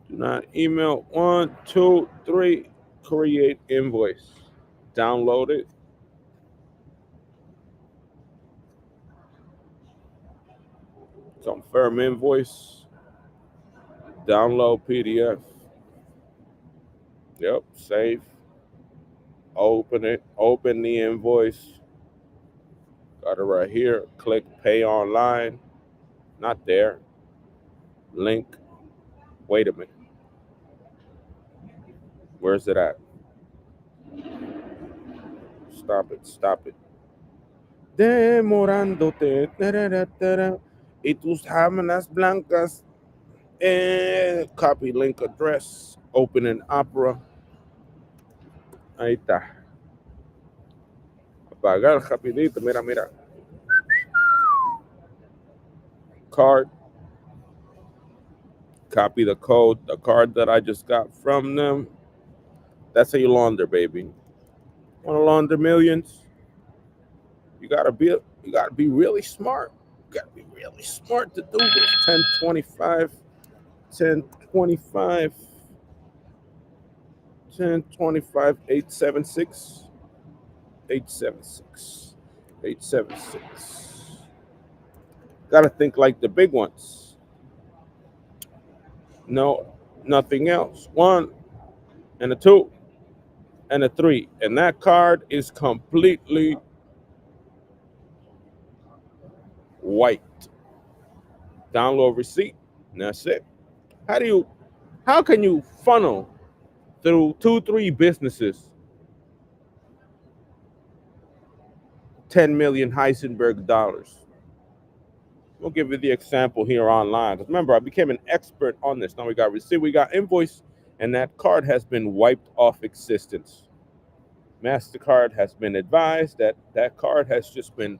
Do not email 1, 2, 3. Create invoice. Download it. Confirm invoice. Download PDF. Yep, save. Open it. Open the invoice. Got it right here. Click pay online. Not there. Link. Wait a minute. Where's it at? Stop it. Stop it. Demorándote. Y tus sábanas blancas. Copy link address. Open in Opera. Ahí está. Apagar rapidito. Mira, mira. Card. Copy the code, the card that I just got from them. That's how you launder, baby. Want to launder millions? You gotta be really smart. You gotta be really smart to do this. 1025, 1025, 1025, 876, 876, 876. Gotta think like the big ones. No, nothing else. 1 and a 2 and a 3. And that card is completely white. Download receipt. And that's it. How do you how can you funnel through 2, 3 businesses 10 million Heisenberg dollars? We'll give you the example here online. Because remember, I became an expert on this. Now we got receipt, we got invoice, and that card has been wiped off existence. MasterCard has been advised that that card has just been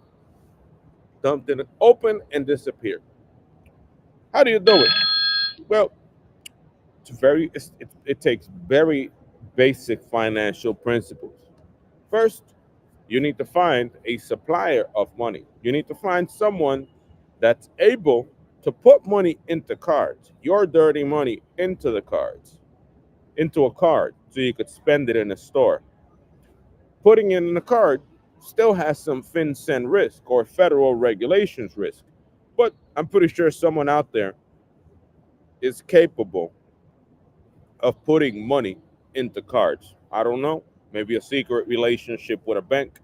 dumped in, open and disappeared. How do you do it? Well, it takes very basic financial principles. First, you need to find a supplier of money. You need to find someone that's able to put money into cards, your dirty money into the cards, into a card, so you could spend it in a store. Putting it in a card still has some FinCEN risk or federal regulations risk, but I'm pretty sure someone out there is capable of putting money into cards. I don't know, maybe a secret relationship with a bank,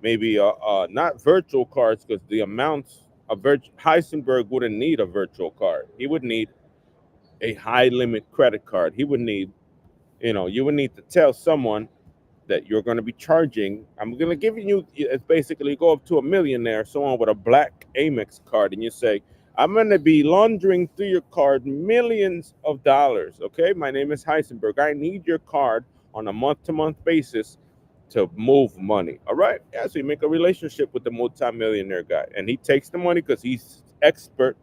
maybe not virtual cards, because the amounts of Heisenberg wouldn't need a virtual card. He would need a high limit credit card. He would need, you would need to tell someone that you're going to be charging. I'm going to give you, it's basically go up to a millionaire, someone with a black Amex card, and you say, I'm going to be laundering through your card millions of dollars. Okay. My name is Heisenberg. I need your card on a month to month basis to move money. All right. Yeah. So you make a relationship with the multimillionaire guy, and he takes the money because he's expert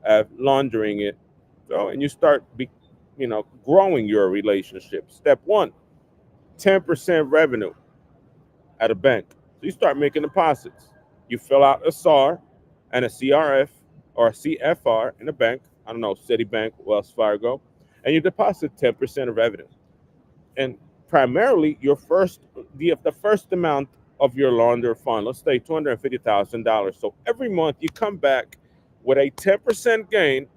at laundering it. So, and you start, growing your relationship. Step one, 10% revenue at a bank. So you start making deposits. You fill out a SAR and a CRF or a CFR in a bank. I don't know, Citibank, Wells Fargo, and you deposit 10% of revenue. And primarily, the first amount of your launder fund, let's say $250,000. So every month you come back with a 10% gain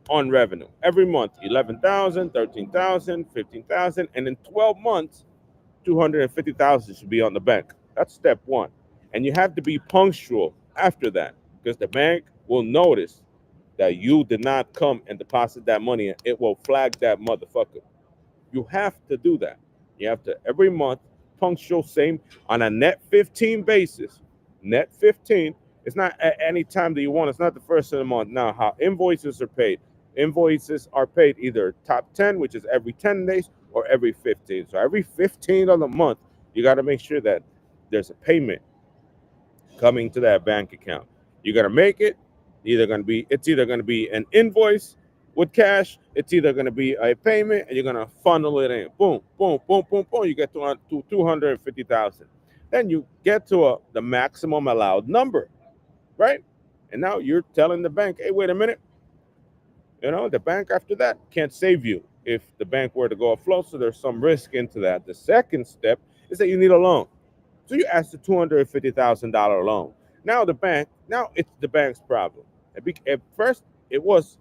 on revenue. Every month, 11,000, 13,000, 15,000, and in 12 months, 250,000 should be on the bank. That's step one. And you have to be punctual after that, because the bank will notice that you did not come and deposit that money, and it will flag that motherfucker. You have to do that. You have to every month, punctual, same on a net 15 basis. Net 15. It's not at any time that you want. It's not the first of the month. Now, how invoices are paid. Invoices are paid either top 10, which is every 10 days, or every 15. So every 15 of the month, you got to make sure that there's a payment coming to that bank account. You're gonna make it. It's either gonna be an invoice with cash. It's either gonna be a payment, and you're gonna funnel it in. Boom, boom, boom, boom, boom. You get to 250,000. Then you get to the maximum allowed number, right? And now you're telling the bank, hey, wait a minute. The bank after that can't save you if the bank were to go afloat. So there's some risk into that. The second step is that you need a loan. So you asked a $250,000 loan. Now it's the bank's problem. At first, it was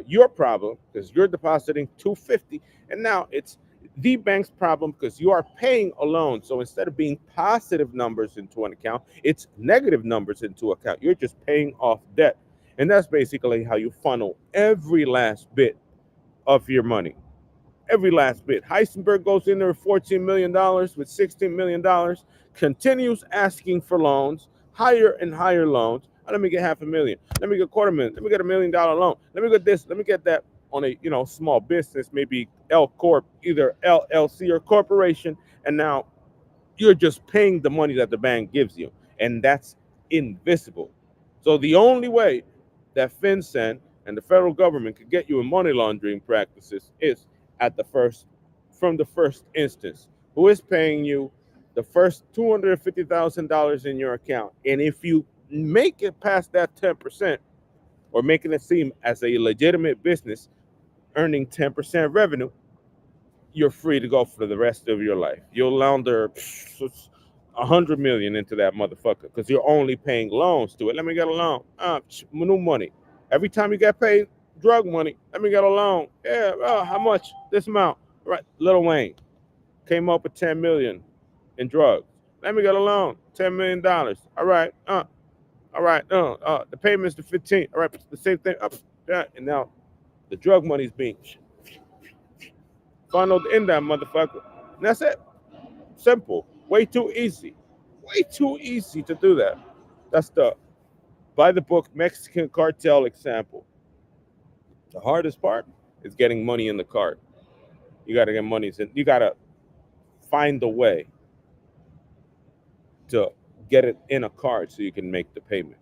your problem because you're depositing 250, and now it's the bank's problem because you are paying a loan. So instead of being positive numbers into an account, it's negative numbers into account. You're just paying off debt, and that's basically how you funnel every last bit of your money. Every last bit. Heisenberg goes in there with $14 million, with $16 million, continues asking for loans, higher and higher loans. Oh, let me get half a million. Let me get $250,000. Let me get $1 million loan. Let me get this. Let me get that on a small business, maybe L Corp, either LLC or corporation. And now you're just paying the money that the bank gives you, and that's invisible. So the only way that FinCEN and the federal government could get you in money laundering practices is at the first, from the first instance. Who is paying you the first $250,000 in your account? And if you make it past that 10%, or making it seem as a legitimate business earning 10% revenue, you're free to go for the rest of your life. You'll launder 100 million into that motherfucker because you're only paying loans to it. Let me get a loan. New money. Every time you get paid drug money, let me get a loan. Yeah, how much? This amount. Right. Lil Wayne came up with 10 million in drugs. Let me get a loan. $10 million. All right. All right. The payment's the 15. All right. The same thing. that, and now the drug money's being funneled in that motherfucker. And that's it. Simple. Way too easy. Way too easy to do that. That's the by the book Mexican cartel example. The hardest part is getting money in the card. You got to get money. You got to find a way to get it in a card so you can make the payment.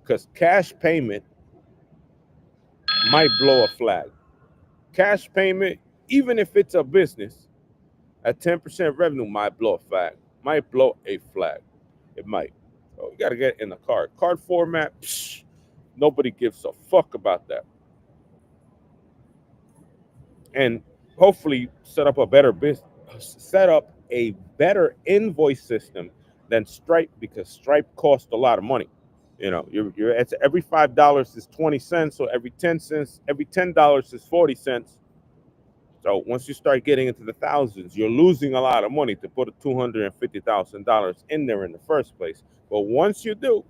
Because cash payment might blow a flag. Cash payment, even if it's a business, at 10% revenue might blow a flag. Might blow a flag. It might. So you got to get it in the card. Card format, psh, nobody gives a fuck about that. And hopefully set up a better invoice system than Stripe, because Stripe costs a lot of money. You know, you're it's every $5 is 20 cents, so every 10 cents, every $10 is 40 cents. So once you start getting into the thousands, you're losing a lot of money to put a $250,000 in there in the first place. But once you do,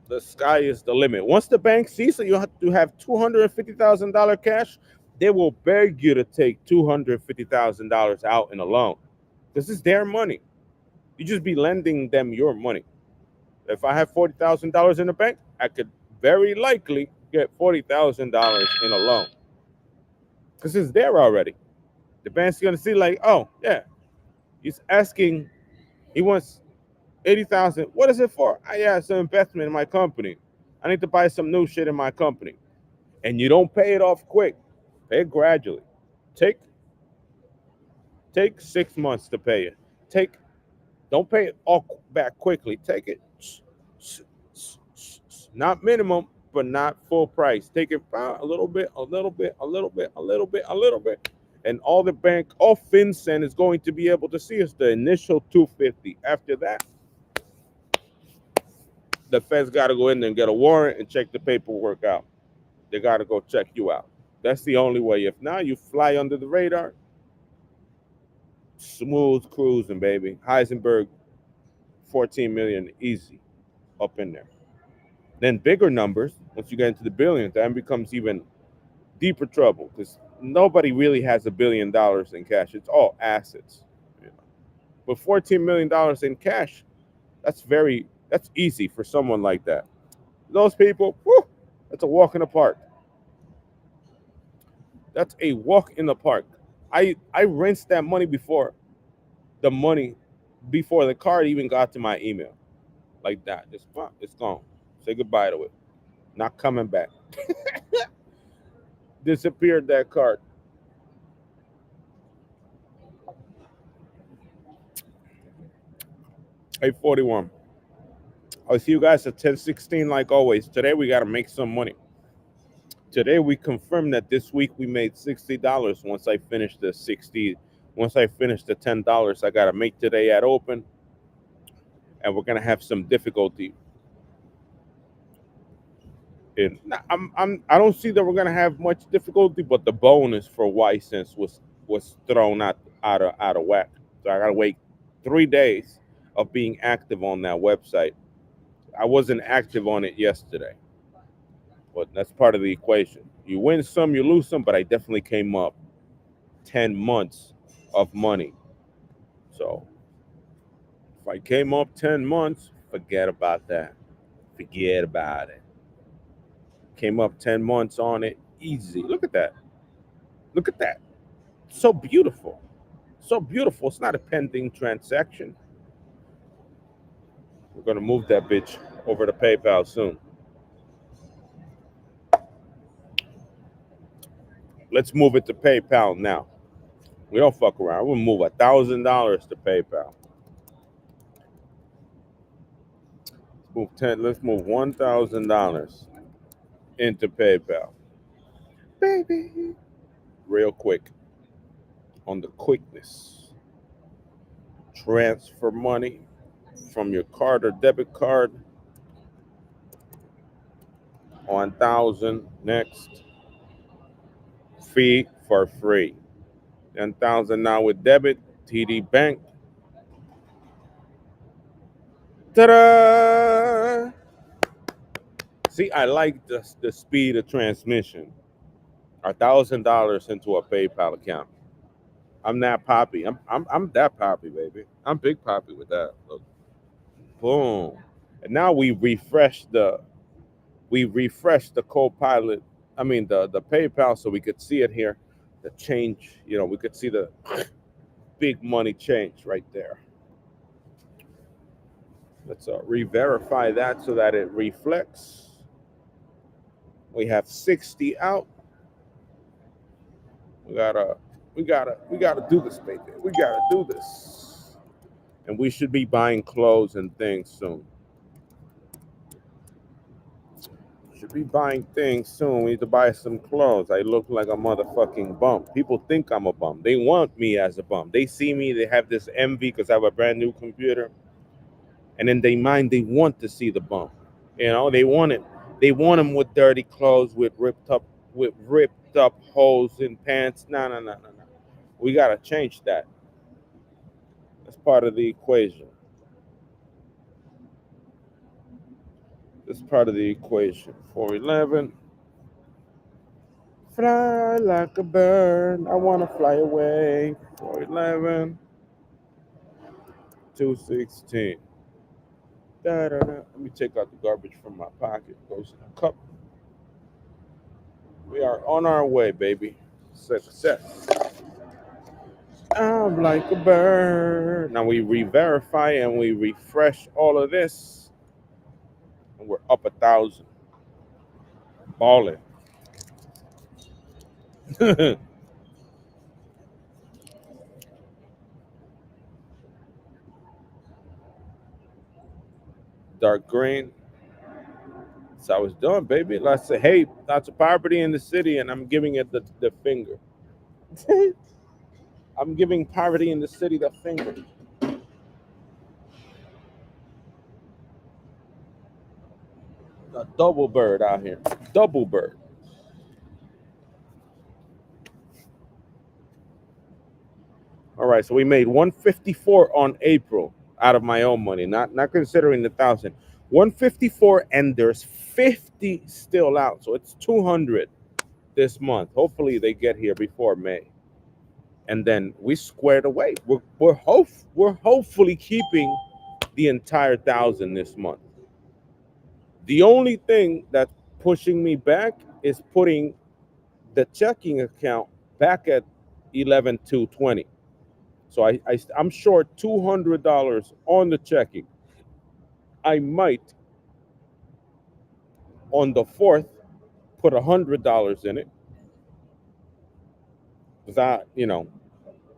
the sky is the limit. Once the bank sees that you have to have $250,000 cash, they will beg you to take $250,000 out in a loan. This is their money. You just be lending them your money. If I have $40,000 in the bank, I could very likely get $40,000 in a loan because it's there already. The bank's gonna see like, oh yeah, he's asking, he wants 80,000. What is it for? Yeah, it's an investment in my company. I need to buy some new shit in my company. And you don't pay it off quick. Pay it gradually. Take 6 months to pay it. Don't pay it all back quickly. Take it not minimum, but not full price. Take it a little bit, a little bit, a little bit, a little bit, a little bit. And all FinCEN is going to be able to see is the initial 250. After that, the Fed's got to go in there and get a warrant and check the paperwork out. They got to go check you out. That's the only way. If not, you fly under the radar. Smooth cruising, baby. Heisenberg, 14 million, easy, up in there. Then bigger numbers, once you get into the billions, that becomes even deeper trouble because nobody really has $1 billion in cash. It's all assets. You know? But $14 million in cash, that's easy for someone like that. Those people, whew, that's a walk in the park. That's a walk in the park. I rinsed that money before the card even got to my email. Like that. It's gone. Say goodbye to it. Not coming back. Disappeared that card. Hey, 41. I'll see you guys at 10:16 like always. Today we gotta make some money. Today we confirmed that this week we made $60 once I finish the $10 I gotta make today at open. And we're gonna have some difficulty. And I don't see that we're gonna have much difficulty, but the bonus for Ysense was thrown out of whack. So I gotta wait 3 days of being active on that website. I wasn't active on it yesterday, but that's part of the equation. You win some, you lose some, but I definitely came up 10 months of money. So if I came up 10 months, forget about that. Forget about it. Came up 10 months on it, easy. Look at that. Look at that. So beautiful. So beautiful. It's not a pending transaction. We're going to move that bitch over to PayPal soon. Let's move it to PayPal now. We don't fuck around. We'll move $1,000 to PayPal. Let's move $1,000 into PayPal. Baby. Real quick. On the quickness. Transfer money from your card or debit card. 1,000 next. Fee for free. 10,000 now with debit. TD Bank. Ta-da! See, I like the speed of transmission. $1,000 into a PayPal account. I'm that poppy. I'm that poppy, baby. I'm big poppy with that. Look, boom. And now we refreshed the Copilot. I mean the PayPal, so we could see it here. The change, we could see the big money change right there. Let's re-verify that so that it reflects. We have 60 out. We gotta do this, baby. We gotta do this. And we should be buying clothes and things soon. Should be buying things soon. We need to buy some clothes. I look like a motherfucking bum. People think I'm a bum. They want me as a bum. They see me, they have this envy because I have a brand new computer. And in their mind, they want to see the bum. They want it. They want them with dirty clothes, with ripped up holes in pants. No, no, no, no, no. We gotta change that. That's part of the equation. That's part of the equation. 411. Fly like a bird. I wanna fly away. 411. 216. Da, da, da. Let me take out the garbage from my pocket. Goes in a cup. We are on our way, baby. Success. I'm like a bird. Now we re-verify and we refresh all of this, and we're up 1,000. Balling. Dark green. So I was doing, baby. Like I said, hey, lots of poverty in the city, and I'm giving it the finger. I'm giving poverty in the city the finger. A double bird out here. Double bird. All right, so we made 154 on April out of my own money, not considering the 1,000. 154, and there's 50 still out, so it's 200 this month. Hopefully, they get here before May, and then we squared away. We're hopefully keeping the entire 1,000 this month. The only thing that's pushing me back is putting the checking account back at 11,220. So I'm short $200 on the checking. I might on the fourth put $100 in it because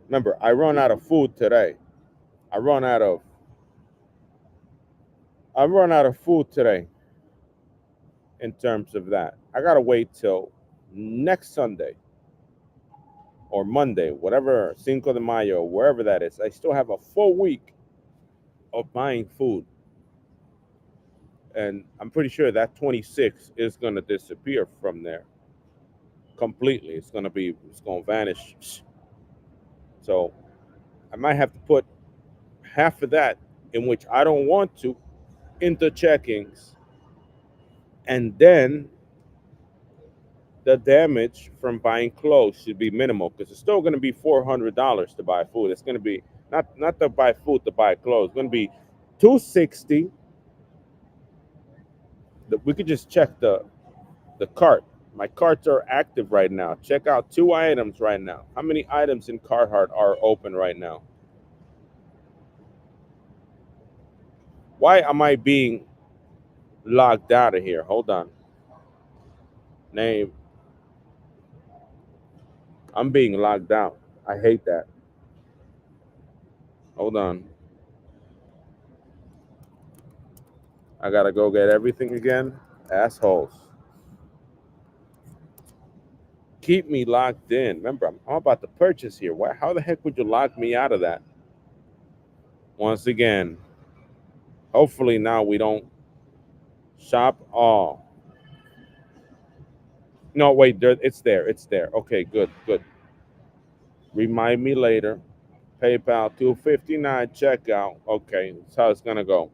remember, I run out of food today. I run out of I run out of food today in terms of that. I gotta wait till next Sunday or Monday, whatever, Cinco de Mayo, wherever that is. I still have a full week of buying food, and I'm pretty sure that 26 is gonna disappear from there completely. It's gonna vanish. So I might have to put half of that, in which I don't want to, into checkings, and then the damage from buying clothes should be minimal because it's still going to be $400 to buy food. It's going to be not to buy food, to buy clothes. It's going to be 260. We could just check the cart. My carts are active right now. Check out 2 items right now. How many items in Carhartt are open right now? Why am I being logged out of here? Hold on. Name. I'm being logged out. I hate that. Hold on. I gotta go get everything again. Assholes. Keep me locked in. Remember, I'm about to purchase here. Why? How the heck would you lock me out of that? Once again, hopefully now we don't shop all. No, wait, it's there. It's there. Okay, good, good. Remind me later. PayPal 259 checkout. Okay, that's how it's gonna go.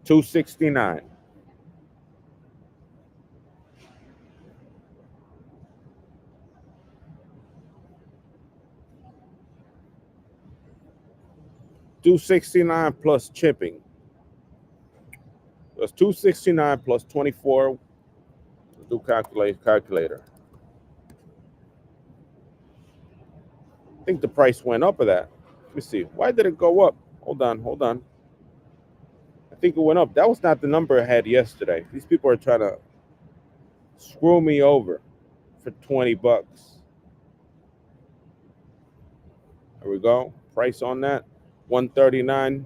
$2.69. $2.69 plus chipping. That's $2.69 plus 24. Do calculator. I think the price went up of that. Let me see. Why did it go up? Hold on. I think it went up. That was not the number I had yesterday. These people are trying to screw me over for 20 bucks. There we go. Price on that 139,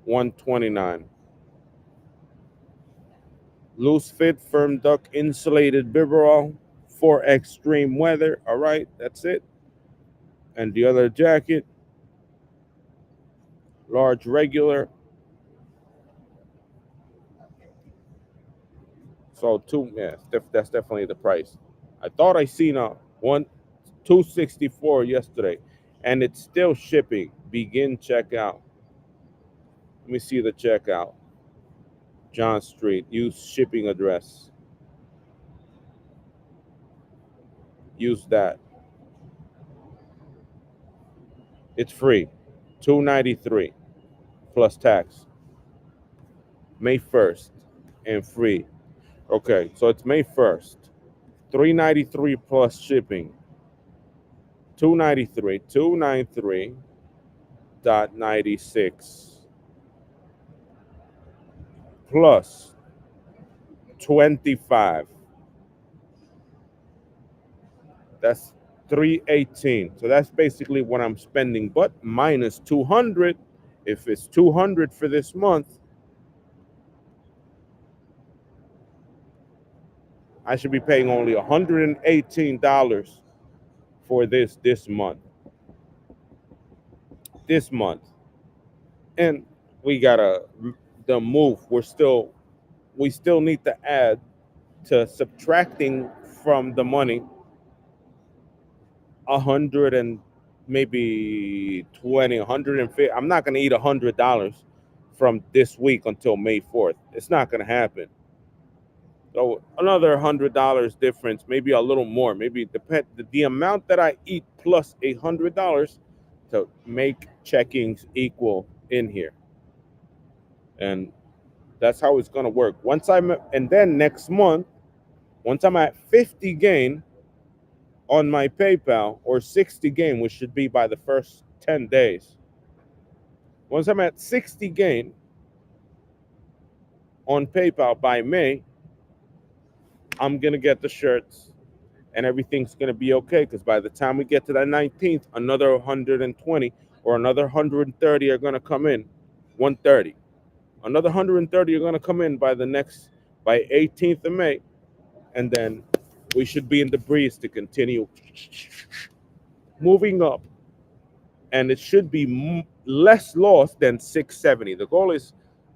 129. Loose fit, firm duck, insulated biberol for extreme weather. All right, that's it. And the other jacket, large regular. So two, yeah, that's definitely the price. I thought I seen a 264 yesterday, and it's still shipping. Begin checkout. Let me see the checkout. John Street. Use shipping address. Use that. It's free. $293 plus tax. May 1st and free. Okay, so it's May 1st. $393 plus shipping. $293.96 plus 25. That's 318. So that's basically what I'm spending, but minus 200. If it's 200 for this month, I should be paying only $118 for this month. This month. And we gotta the move. We still need to add to subtracting from the money 100 and maybe 20, 150. I'm not gonna eat $100 from this week until May 4th. It's not gonna happen. So another $100 difference, maybe a little more, maybe depend the amount that I eat plus $100 to make checkings equal in here, and that's how it's gonna work. And then next month, once I'm at 50 gain on my PayPal or 60 gain, which should be by the first 10 days. Once I'm at 60 gain on PayPal by May, I'm gonna get the shirts and everything's going to be okay, because by the time we get to that 19th, another 120 or another 130 are going to come in. 130. Another 130 are going to come in by 18th of May, and then we should be in the breeze to continue moving up, and it should be less loss than 670. The goal is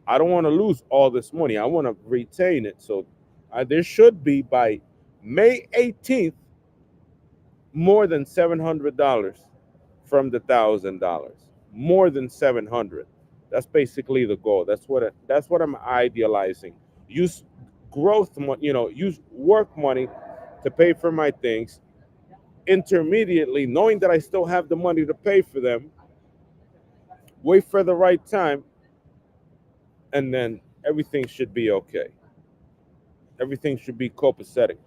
I don't want to lose all this money. I want to retain it. So there should be by May 18th more than $700 from the $1,000. More than 700. That's basically the goal. That's what I'm idealizing. Use use work money to pay for my things. Intermediately, knowing that I still have the money to pay for them, wait for the right time, and then everything should be okay. Everything should be copacetic.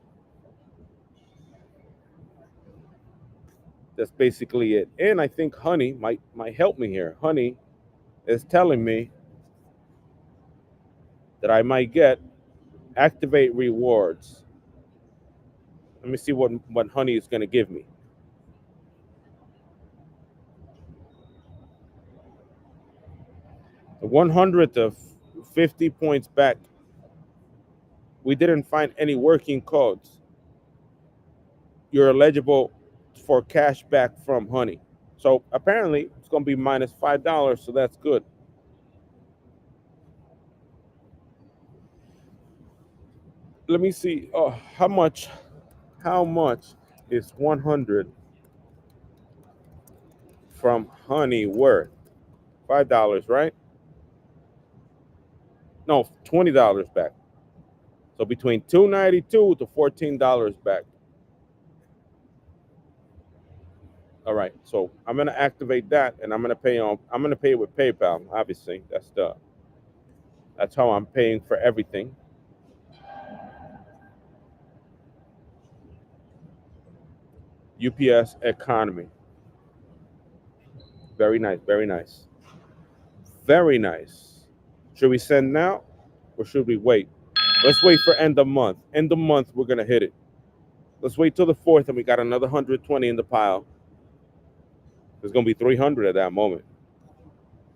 That's basically it. And I think Honey might help me here. Honey is telling me that I might get activate rewards. Let me see what Honey is going to give me. The 100 of 50 points back. We didn't find any working codes. You're eligible for cash back from Honey. So apparently it's going to be minus $5, so that's good. Let me see. Oh, how much is 100 from Honey worth? $5, right? No, $20 back. So between $2.92 to $14 back. All right. So I'm gonna activate that, and I'm gonna pay on. I'm gonna pay with PayPal. Obviously, that's how I'm paying for everything. UPS Economy. Very nice. Very nice. Very nice. Should we send now, or should we wait? Let's wait for end of month. End of month, we're gonna hit it. Let's wait till the fourth, and we got another 120 in the pile. There's gonna be 300 at that moment.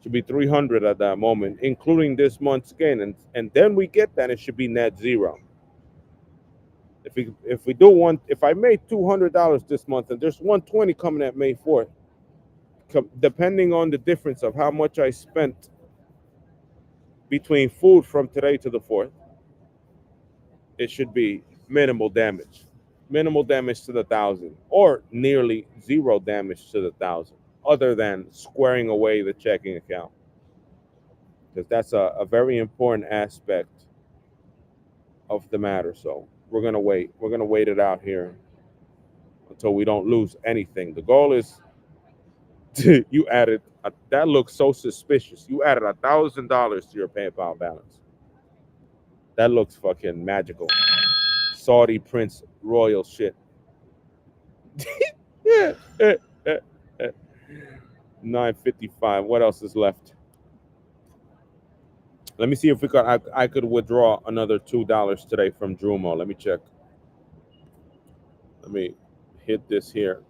Should be 300 at that moment, including this month's gain, and then we get that, it should be net zero. If we do one, if I made $200 this month, and there's 120 coming at May 4th, depending on the difference of how much I spent between food from today to the 4th, it should be minimal damage. Minimal damage to the thousand, or nearly zero damage to the thousand, other than squaring away the checking account, because that's a very important aspect of the matter. So we're gonna wait. We're gonna wait it out here until we don't lose anything. The goal is you added that looks so suspicious. You added $1,000 to your PayPal balance. That looks fucking magical. Saudi Prince Royal shit. 955. What else is left? Let me see if I could withdraw another $2 today from Drumo. Let me check. Let me hit this here.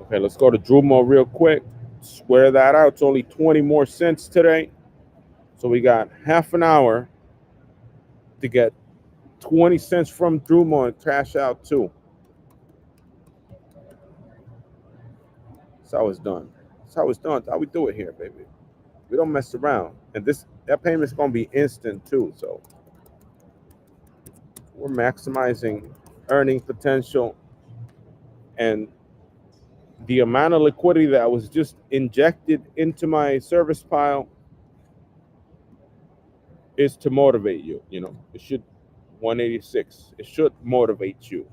Okay, let's go to Drumo real quick. Square that out. It's only 20 more cents today. So we got half an hour to get 20 cents from Drumo and cash out too. That's how it's done. That's how it's done. That's how we do it here, baby. We don't mess around. And that payment's gonna be instant too. So we're maximizing earning potential, and the amount of liquidity that was just injected into my service pile is to motivate you. It should 186. It should motivate you.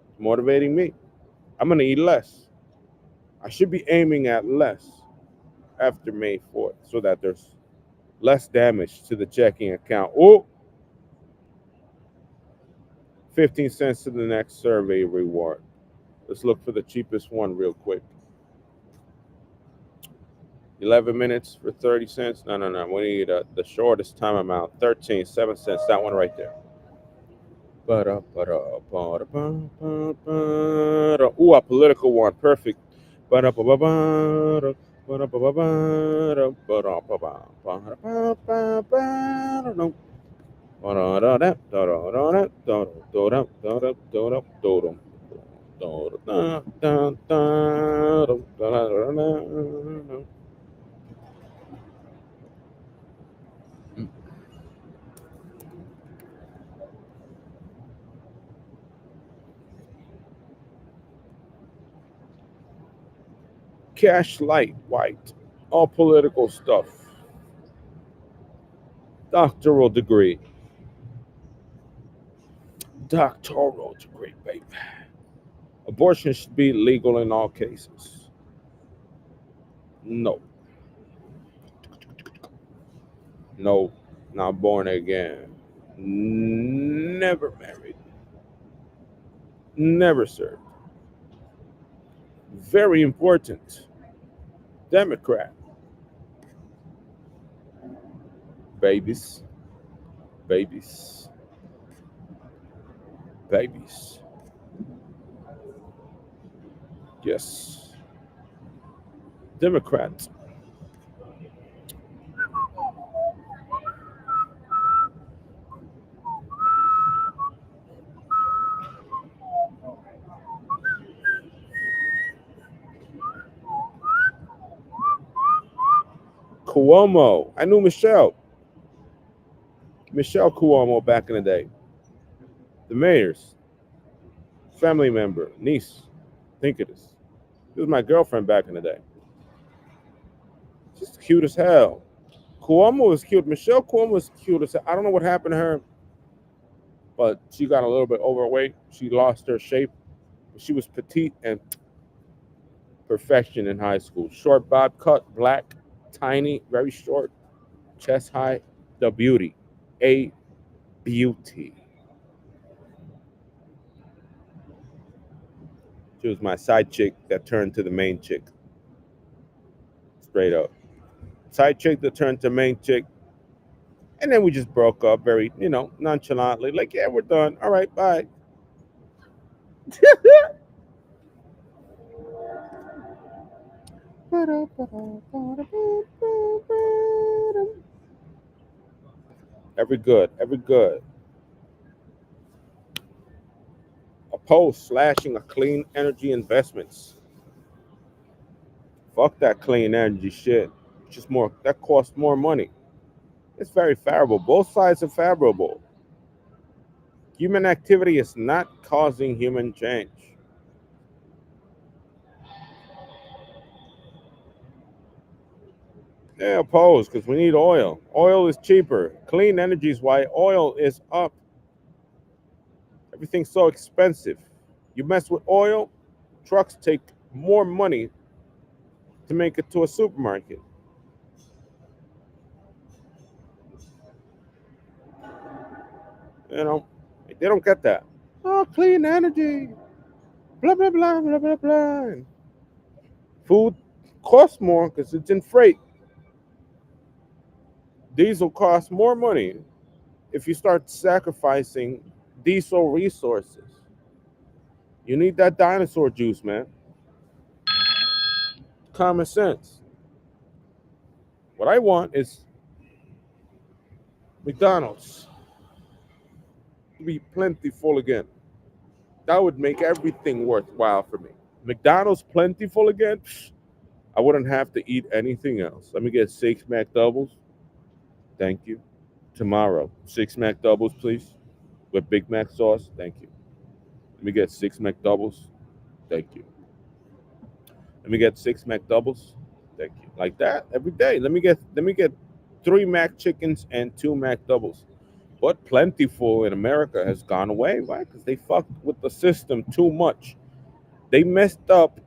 It's motivating me. I'm gonna eat less. I should be aiming at less after May 4th so that there's less damage to the checking account. Oh, 15 cents to the next survey reward. Let's look for the cheapest one real quick. 11 minutes for 30 cents. No, no, no. We need the shortest time amount. 13, 7 cents. That one right there. Ooh, a political one. Perfect. Cash light white. All political stuff. Doctoral degree. Doctoral degree, baby. Abortion should be legal in all cases. No. No. Not born again. Never married. Never served. Very important. Democrat. Babies. Babies. Babies. Yes. Democrats. Cuomo. I knew Michelle. Michelle Cuomo back in the day. The mayor's family member, niece. I think it is. She was my girlfriend back in the day. She's cute as hell. Cuomo was cute. Michelle Cuomo was cute as hell. I don't know what happened to her, but she got a little bit overweight. She lost her shape. She was petite and perfection in high school. Short bob cut, black, tiny, very short, chest high. The beauty. A beauty. She was my side chick that turned to the main chick. Straight up. Side chick that turned to main chick. And then we just broke up very, nonchalantly. Like, yeah, we're done. All right, bye. Every good, every good. Oppose slashing of clean energy investments. Fuck that clean energy shit. Just more that costs more money. It's very favorable. Both sides are favorable. Human activity is not causing human change. Yeah, oppose because we need oil. Oil is cheaper. Clean energy is why oil is up. Everything's so expensive. You mess with oil, trucks take more money to make it to a supermarket. You know, they don't get that. Oh, clean energy. Blah blah blah blah blah blah. Food costs more because it's in freight. Diesel costs more money if you start sacrificing diesel resources. You need that dinosaur juice, man. Common sense. What I want is McDonald's to be plentiful again. That would make everything worthwhile for me. McDonald's plentiful again, I wouldn't have to eat anything else. Let me get 6 McDoubles. Thank you. Tomorrow, 6 McDoubles, please, with Big Mac sauce. Thank you. Let me get 6 McDoubles. Thank you. Let me get 6 McDoubles. Thank you. Like that every day. Let me get 3 Mac chickens and 2 McDoubles. But plentiful in America has gone away. Why? Because they fucked with the system too much. They messed up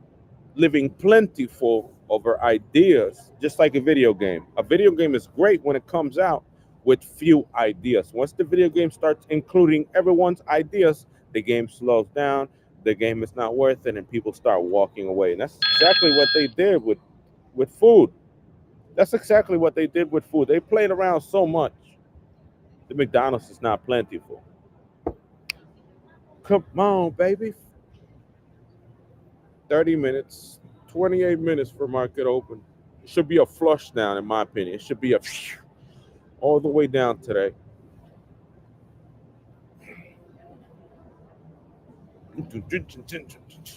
living plentiful over ideas, just like a video game. A video game is great when it comes out with few ideas. Once the video game starts including everyone's ideas, the game slows down, the game is not worth it, and people start walking away. And that's exactly what they did with food. That's exactly what they did with food. They played around so much. The McDonald's is not plentiful. Come on, baby. 30 minutes, 28 minutes for market open. It should be a flush down, in my opinion. It should be a all the way down today.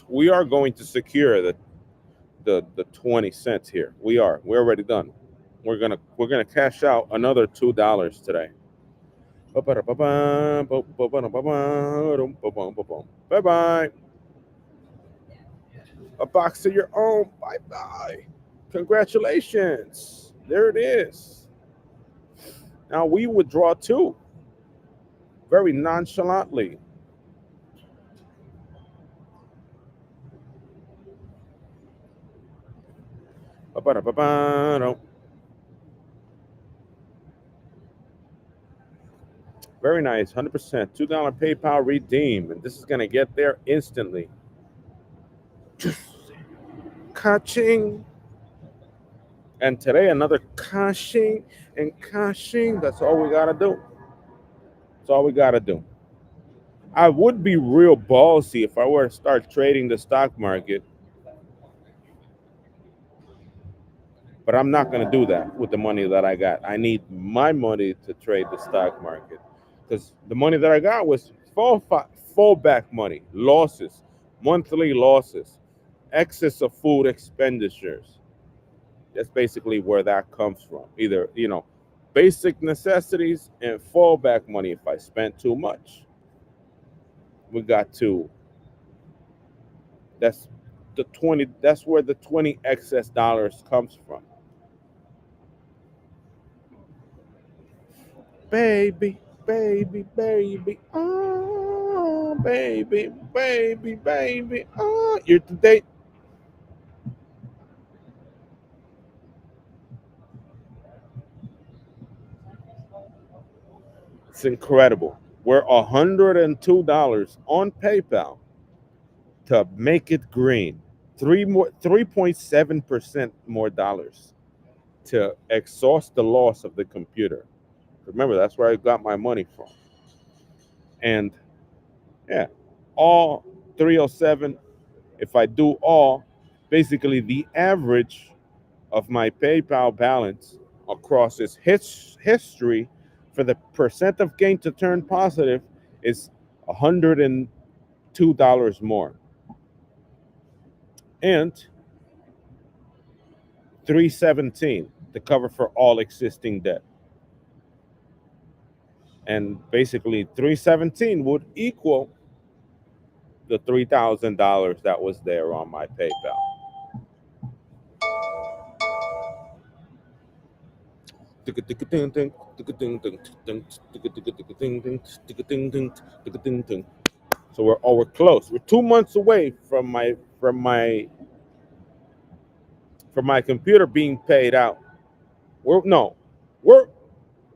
We are going to secure the 20 cents here. We are. We're already done. We're gonna cash out another $2 today. Bye bye. A box of your own. Bye bye. Congratulations. There it is. Now we withdraw too, very nonchalantly. Very nice, 100%. $2 PayPal redeem, and this is gonna get there instantly. Catching. And today another caching and caching. That's all we gotta do. That's all we gotta do. I would be real ballsy if I were to start trading the stock market But I'm not going to do that with the money that I got. I need my money to trade the stock market because the money that I got was fallback money, losses, monthly losses, excess of food expenditures. That's basically where that comes from. Either, basic necessities and fallback money if I spent too much. We got to that's that's where the 20 excess dollars comes from. Baby, baby, baby, oh, baby, baby, baby, oh. Year to date, it's incredible. We're $102 on PayPal to make it green. 3.7% more dollars to exhaust the loss of the computer. Remember, that's where I got my money from. And yeah, all 307. If I do all, basically the average of my PayPal balance across its history for the percent of gain to turn positive is $102 more. And 317 to cover for all existing debt. And basically 317 would equal the $3,000 that was there on my PayPal. So we're close. We're 2 months away from my computer being paid out. We're no, we're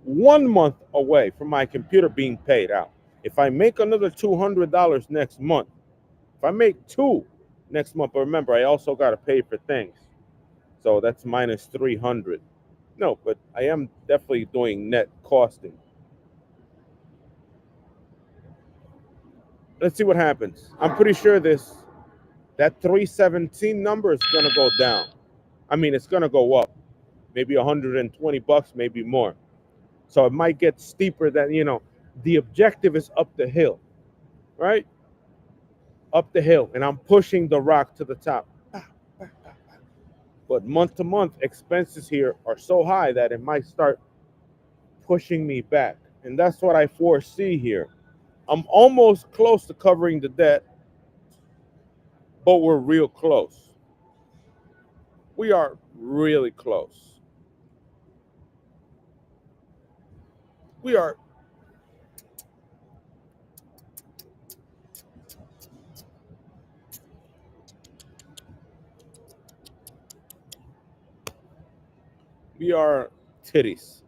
1 month away from my computer being paid out. If I make another $200 next month, if I make two next month, but remember I also got to pay for things, so that's minus 300. No, but I am definitely doing net costing. Let's see what happens. I'm pretty sure that 317 number is gonna go down. I mean, it's gonna go up, maybe $120, maybe more. So it might get steeper than The objective is up the hill, right? Up the hill, and I'm pushing the rock to the top. But month to month, expenses here are so high that it might start pushing me back, and that's what I foresee here. I'm almost close to covering the debt, but we're real close. We are really close. We are we are titties.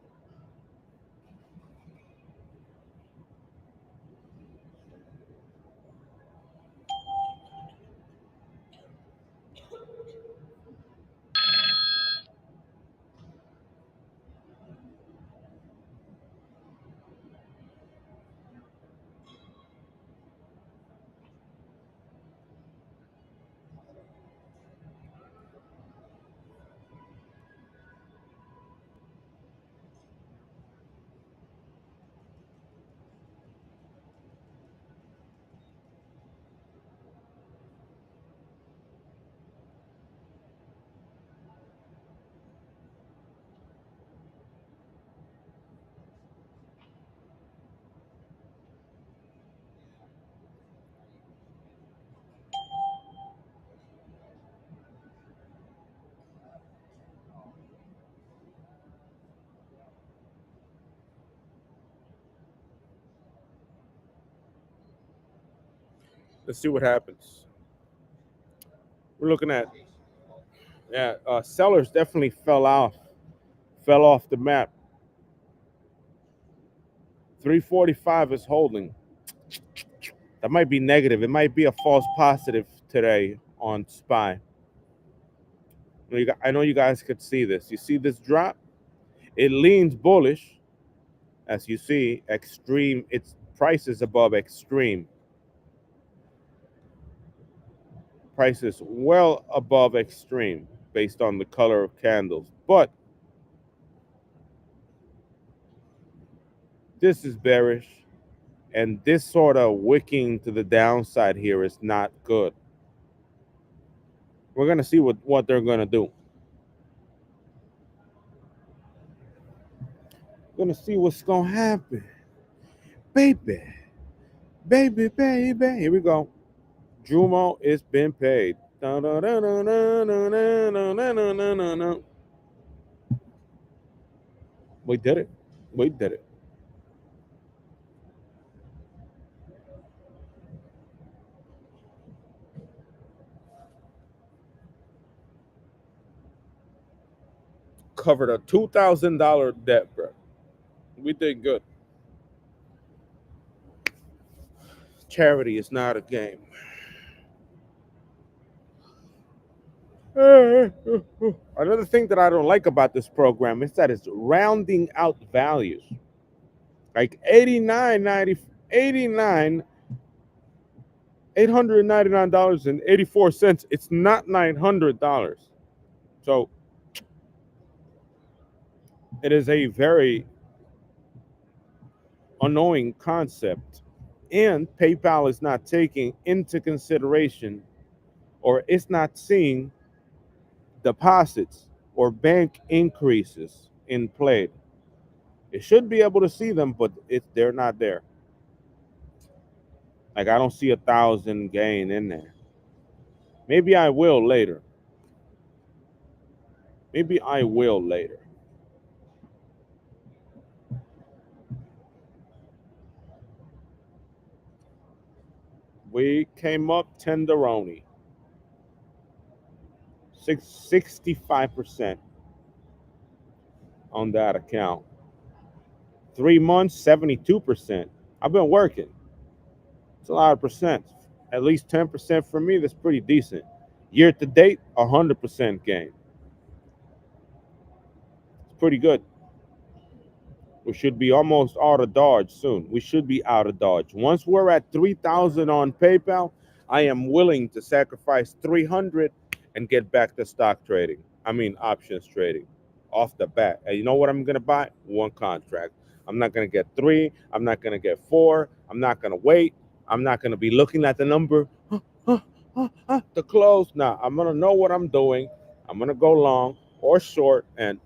Let's see what happens. We're looking at yeah, sellers definitely fell off the map. 345 is holding. That might be negative. It might be a false positive today on SPY. I know you guys could see this. You see this drop? It leans bullish, as you see. Extreme. Its price is above extreme. Price is well above extreme based on the color of candles. But this is bearish, and this sort of wicking to the downside here is not good. We're gonna see what they're gonna do. Gonna see what's gonna happen, baby, baby, baby. Here we go. Jumo, it's been paid. We did it. We did it. Covered a $2,000 debt, bro. We did good. Charity is not a game. Another thing that I don't like about this program is that it's rounding out values. Like 89 $899.84. It's not $900. So it is a very annoying concept. And PayPal is not taking into consideration, or it's not seeing deposits or bank increases in play. It should be able to see them, but they're not there. Like I don't see 1,000 gain in there. Maybe I will later. Maybe I will later. We came up tenderoni. 65% on that account. 3 months, 72%. I've been working. It's a lot of percent. At least 10% for me, that's pretty decent. Year to date, 100% gain. It's pretty good. We should be almost out of Dodge soon. We should be out of Dodge. Once we're at 3,000 on PayPal, I am willing to sacrifice 300 and get back to stock trading. I mean, options trading off the bat. And you know what I'm going to buy? One contract. I'm not going to get three. I'm not going to get four. I'm not going to wait. I'm not going to be looking at the number to close. Now, I'm going to know what I'm doing. I'm going to go long or short, and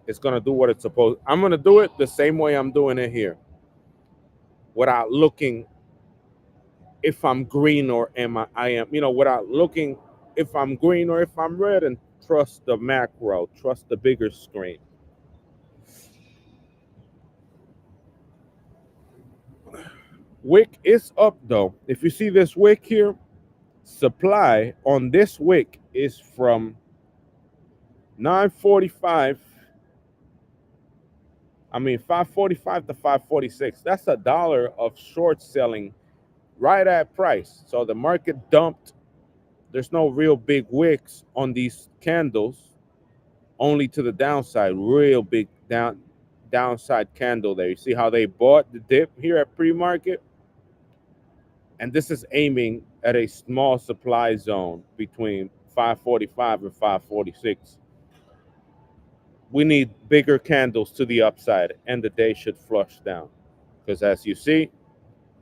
it's going to do what it's supposed. I'm going to do it the same way I'm doing it here, without looking if I'm green or I am, without looking if I'm green or if I'm red, and trust the macro, trust the bigger screen. Wick is up though. If you see this wick here, supply on this wick is from 945. 545 to 546. That's $1 of short selling right at price. So the market dumped. There's no real big wicks on these candles, only to the downside. Real big downside candle there. You see how they bought the dip here at pre-market? And this is aiming at a small supply zone between 545 and 546. We need bigger candles to the upside, and the day should flush down. Because as you see,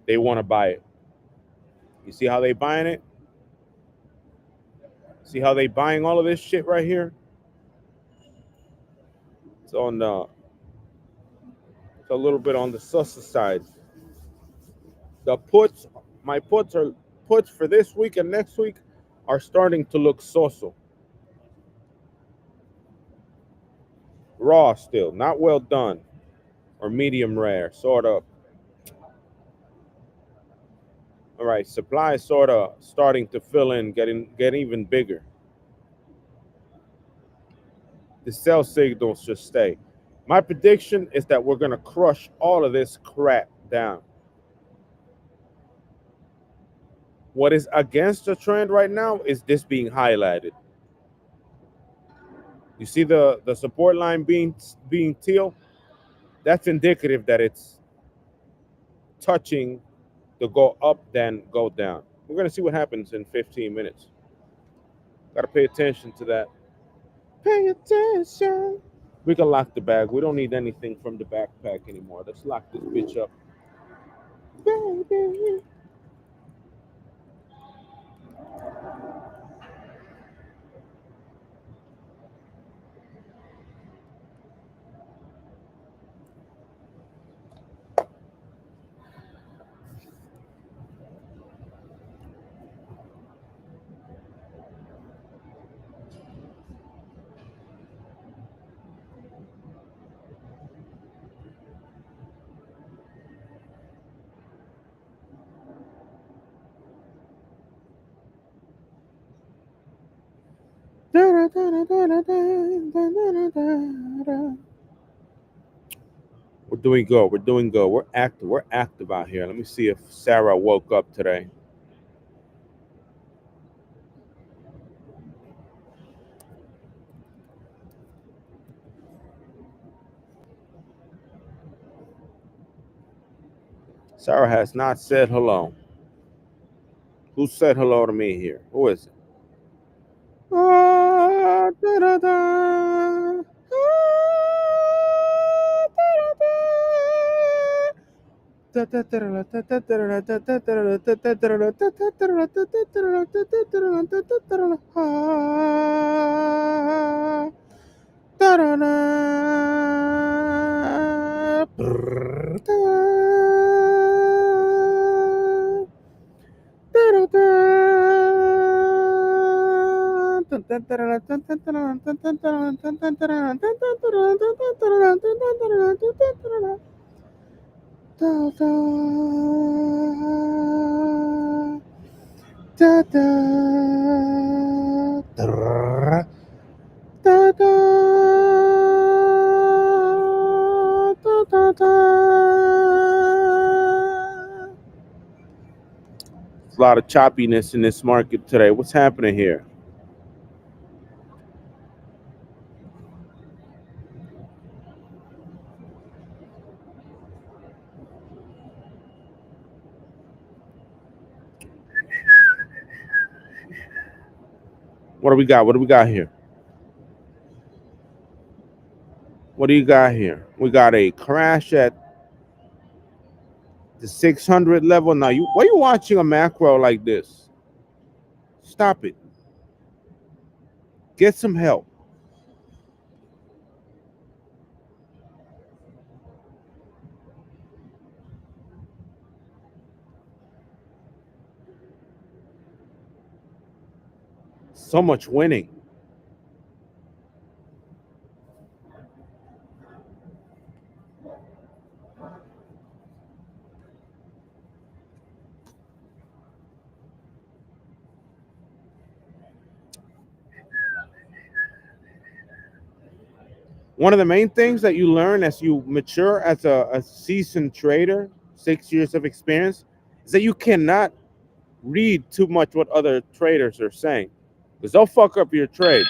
they want to buy it. You see how they buying it? See how they buying all of this shit right here? It's on it's a little bit on the sus side. The puts, my puts for this week and next week are starting to look so-so. Raw still, not well done or medium rare, sort of. All right, supply is sort of starting to fill in, getting even bigger. The sell signals should stay. My prediction is that we're going to crush all of this crap down. What is against the trend right now is this being highlighted. You see the support line being teal? That's indicative that it's touching to go up, then go down. We're going to see what happens in 15 minutes. Got to pay attention to that. Pay attention. We can lock the bag. We don't need anything from the backpack anymore. Let's lock this bitch up. Baby. We're doing good. We're doing good. We're active. We're active out here. Let me see if Sarah woke up today. Sarah has not said hello. Who said hello to me here? Who is it? Ah, da, da, da. Ah, da, da, da. A lot of choppiness in this market today. What's happening here? What do we got? What do we got here? What do you got here? We got a crash at the 600 level. Now, why are you watching a macro like this? Stop it. Get some help. So much winning. One of the main things that you learn as you mature as a seasoned trader, 6 years of experience, is that you cannot read too much what other traders are saying because they'll fuck up your trade.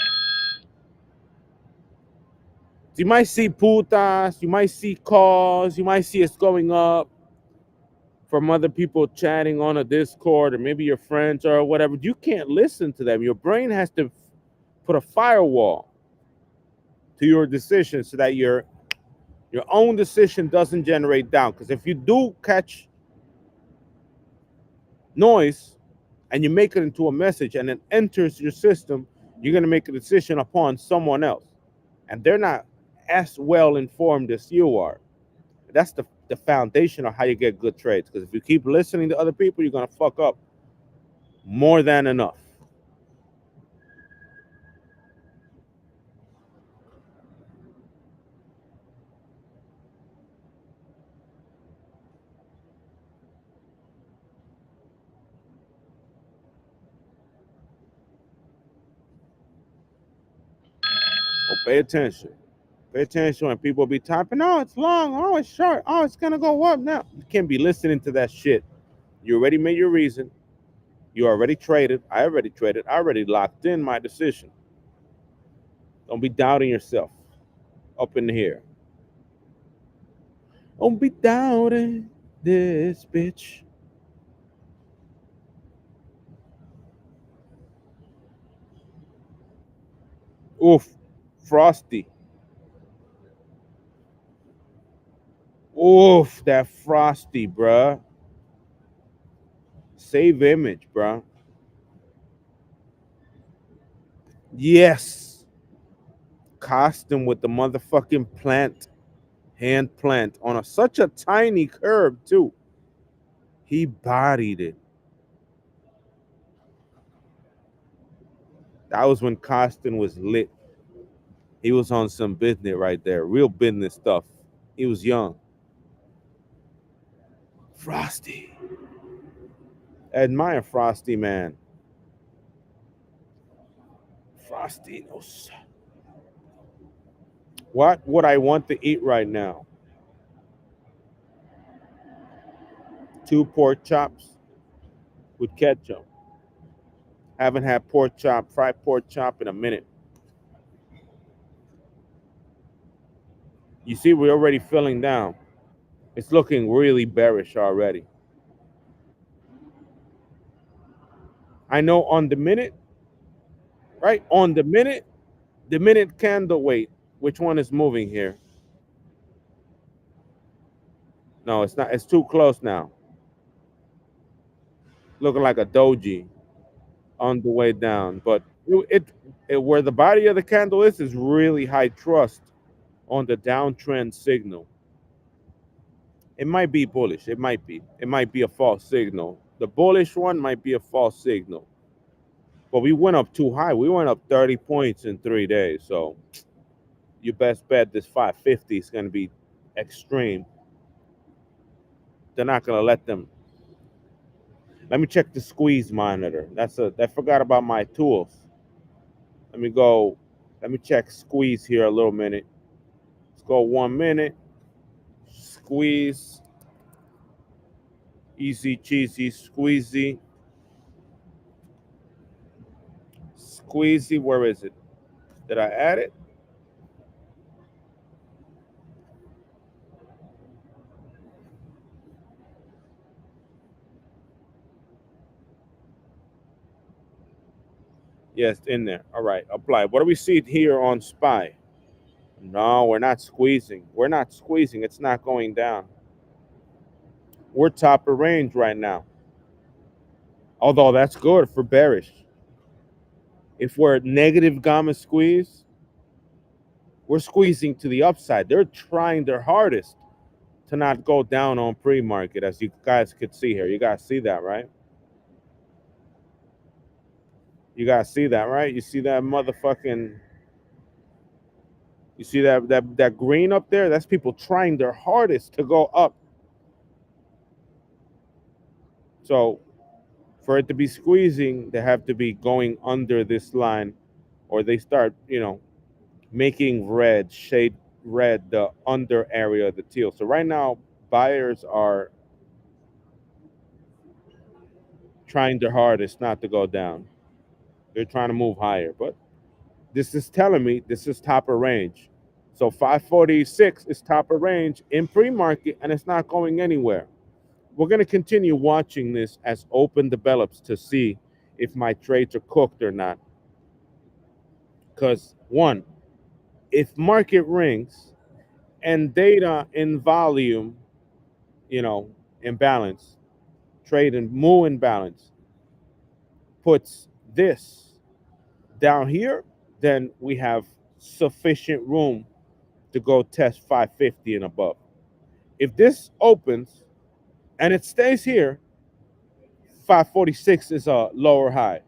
So you might see putas, you might see calls, you might see it's going up from other people chatting on a Discord or maybe your friends or whatever. You can't listen to them. Your brain has to put a firewall to your decision so that your own decision doesn't generate doubt. Because if you do catch noise and you make it into a message and it enters your system, you're going to make a decision upon someone else. And they're not as well informed as you are. That's the foundation of how you get good trades. Because if you keep listening to other people, you're going to fuck up more than enough. So pay attention. Pay attention when people be typing, oh, it's long, oh, it's short, oh, it's going to go up now. You can't be listening to that shit. You already made your reason. You already traded. I already traded. I already locked in my decision. Don't be doubting yourself up in here. Don't be doubting this bitch. Oof. Frosty. Oof, that Frosty, bruh. Save image, bruh. Yes. Costume with the motherfucking plant, hand plant on such a tiny curve, too. He bodied it. That was when Costin was lit. He was on some business right there, real business stuff. He was young. Frosty. Admire Frosty, man. Frosty knows. What would I want to eat right now? Two pork chops with ketchup. Haven't had pork chop, fried pork chop in a minute. You see, we're already filling down. It's looking really bearish already. I know on the minute, right? On the minute candle, wait, which one is moving here? No, it's not. It's too close now. Looking like a doji on the way down. But it where the body of the candle is really high trust on the downtrend signal. It might be bullish. It might be. It might be a false signal. The bullish one might be a false signal. But we went up too high. We went up 30 points in 3 days. So you best bet this 550 is going to be extreme. They're not going to let them. Let me check the squeeze monitor. I forgot about my tools. Let me go. Let me check squeeze here a little minute. Let's go 1 minute. Squeeze. Easy cheesy squeezy. Squeezy. Where is it? Did I add it? Yes, in there. All right. Apply. What do we see here on SPY? No, we're not squeezing. We're not squeezing. It's not going down. We're top of range right now. Although that's good for bearish. If we're negative gamma squeeze, we're squeezing to the upside. They're trying their hardest to not go down on pre-market, as you guys could see here. You guys see that, right? You guys see that, right? You see that motherfucking you see that green up there? That's people trying their hardest to go up. So for it to be squeezing, they have to be going under this line, or they start, making red, shade red, the under area of the teal. So right now, buyers are trying their hardest not to go down. They're trying to move higher, but this is telling me this is top of range. So 546 is top of range in pre-market, and it's not going anywhere. We're going to continue watching this as open develops to see if my trades are cooked or not. Because one, if market rings and data in volume, imbalance, trade and move imbalance, puts this down here, then we have sufficient room to go test 550 and above. If this opens and it stays here, 546 is a lower high.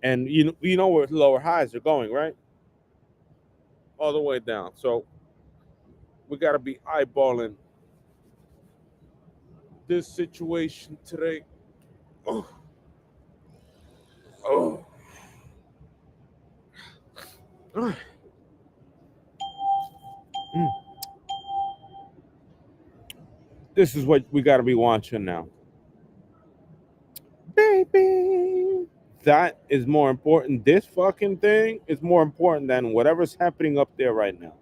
And you know where lower highs are going, right? All the way down. So we got to be eyeballing this situation today. Oh, oh. Mm. This is what we got to be watching now. Baby. That is more important. This fucking thing is more important than whatever's happening up there right now.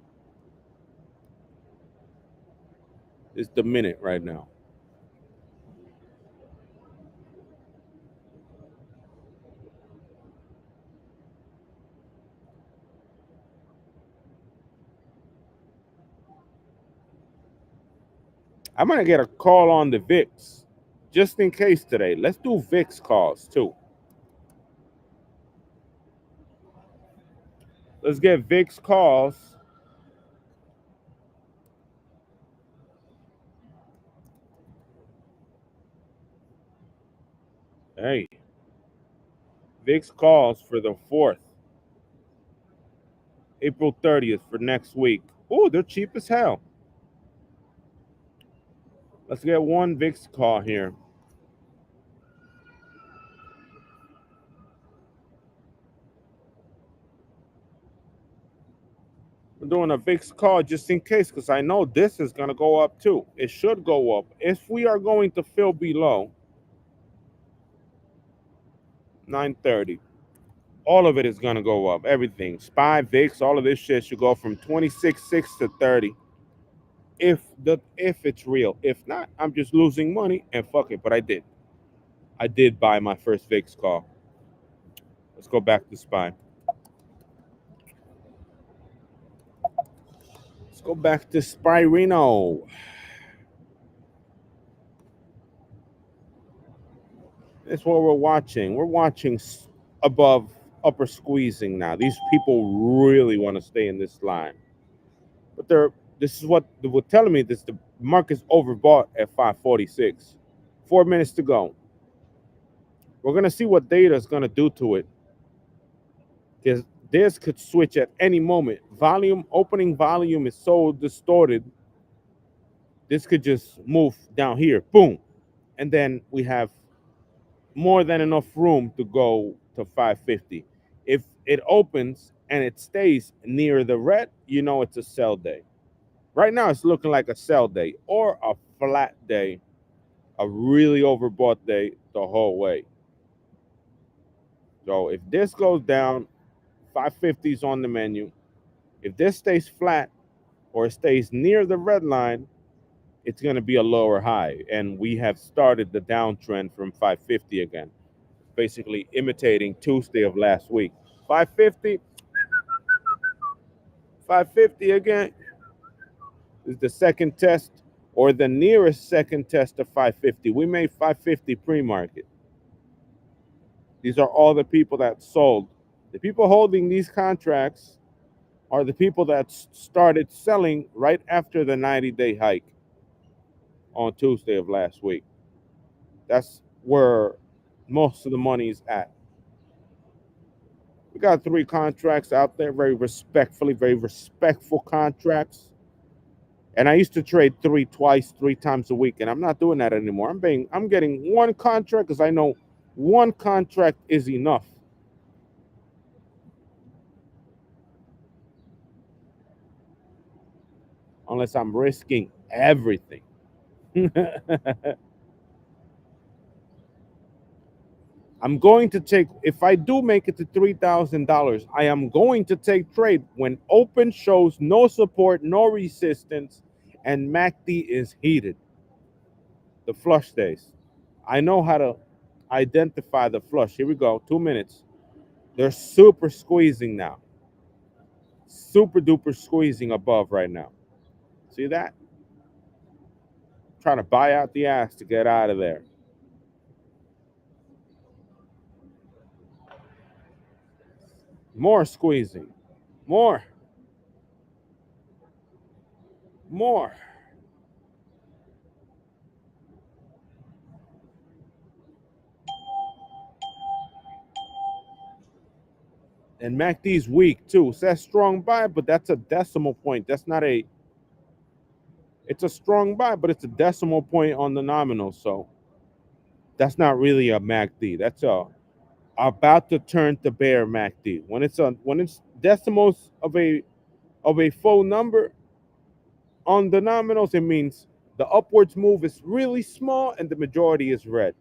It's the minute right now. I'm gonna get a call on the VIX just in case today. Let's do VIX calls too. Let's get VIX calls. Hey, VIX calls for the 4th, April 30th for next week. Oh, they're cheap as hell. Let's get one VIX call here. We're doing a VIX call just in case because I know this is going to go up too. It should go up. If we are going to fill below 930, all of it is going to go up. Everything. SPY, VIX, all of this shit should go from 26.6 to 30 if it's real. If not, I'm just losing money and fuck it. But I did. I did buy my first VIX call. Let's go back to SPY. Let's go back to SPY Reno. That's what we're watching. We're watching above upper squeezing now. These people really want to stay in this line, but this is what they were telling me. This the market's overbought at 546. 4 minutes to go. We're gonna see what data is gonna do to it because this could switch at any moment. Opening volume is so distorted. This could just move down here, boom, and then we have more than enough room to go to 550. If it opens and it stays near the red, you know it's a sell day. Right now, it's looking like a sell day or a flat day, a really overbought day the whole way. So if this goes down, 550 is on the menu. If this stays flat or it stays near the red line, it's going to be a lower high. And we have started the downtrend from 550 again, basically imitating Tuesday of last week. 550, 550 again is the second test or the nearest second test of 550. We made 550 pre-market. These are all the people that sold. The people holding these contracts are the people that started selling right after the 90-day hike on Tuesday of last week. That's where most of the money is at. We got 3 contracts out there, very respectful contracts. And I used to trade 3 times a week, and I'm not doing that anymore. I'm getting one contract because I know one contract is enough. Unless I'm risking everything. I'm going to take, if I do make it to $3,000, I am going to take trade when open shows no support, no resistance, and MACD is heated. The flush days. I know how to identify the flush. Here we go, 2 minutes. They're super squeezing now. Super duper squeezing above right now. See that? Trying to buy out the ass to get out of there. More squeezing. More. More. And MACD's weak too. So that's strong buy, but that's a decimal point. That's not a. It's a strong buy, but it's a decimal point on the nominal. So that's not really a MACD. That's a about to turn to bear MACD. When it's decimals of a full number on the nominals, it means the upwards move is really small and the majority is red.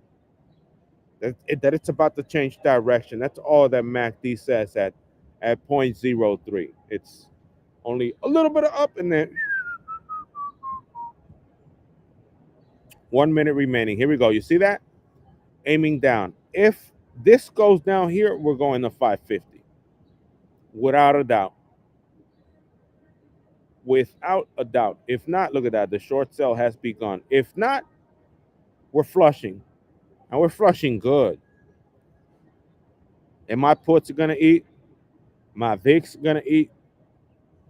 That it's about to change direction. That's all that MACD says at 0.03. It's only a little bit of up and then 1 minute remaining. Here we go. You see that? Aiming down. If this goes down here, we're going to 550. Without a doubt. without a doubt. If not, look at that. The short sale has begun. If not, we're flushing. And we're flushing good. And my puts are going to eat. My VIX are going to eat.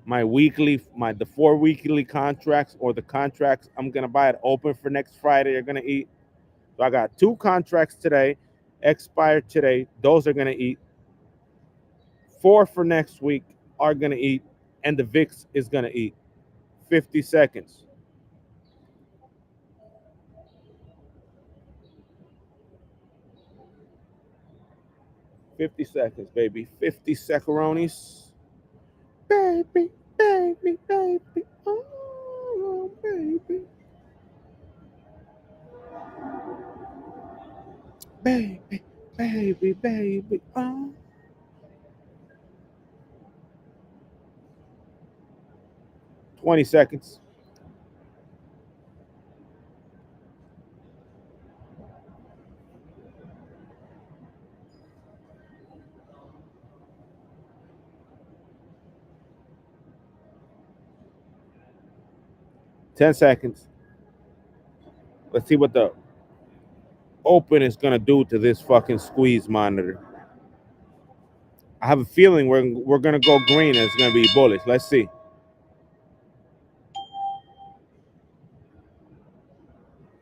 The 4 weekly contracts or the contracts I'm going to buy it open for next Friday are going to eat. So I got 2 contracts today, expired today. Those are going to eat. 4 for next week are going to eat. And the VIX is going to eat. 50 seconds. Baby. 50 seconds. Baby, baby, baby. Oh, baby. Baby, baby, baby. Oh. 20 seconds. Ten seconds. Let's see what the open is gonna do to this fucking squeeze monitor. I have a feeling we're gonna go green and it's gonna be bullish. Let's see.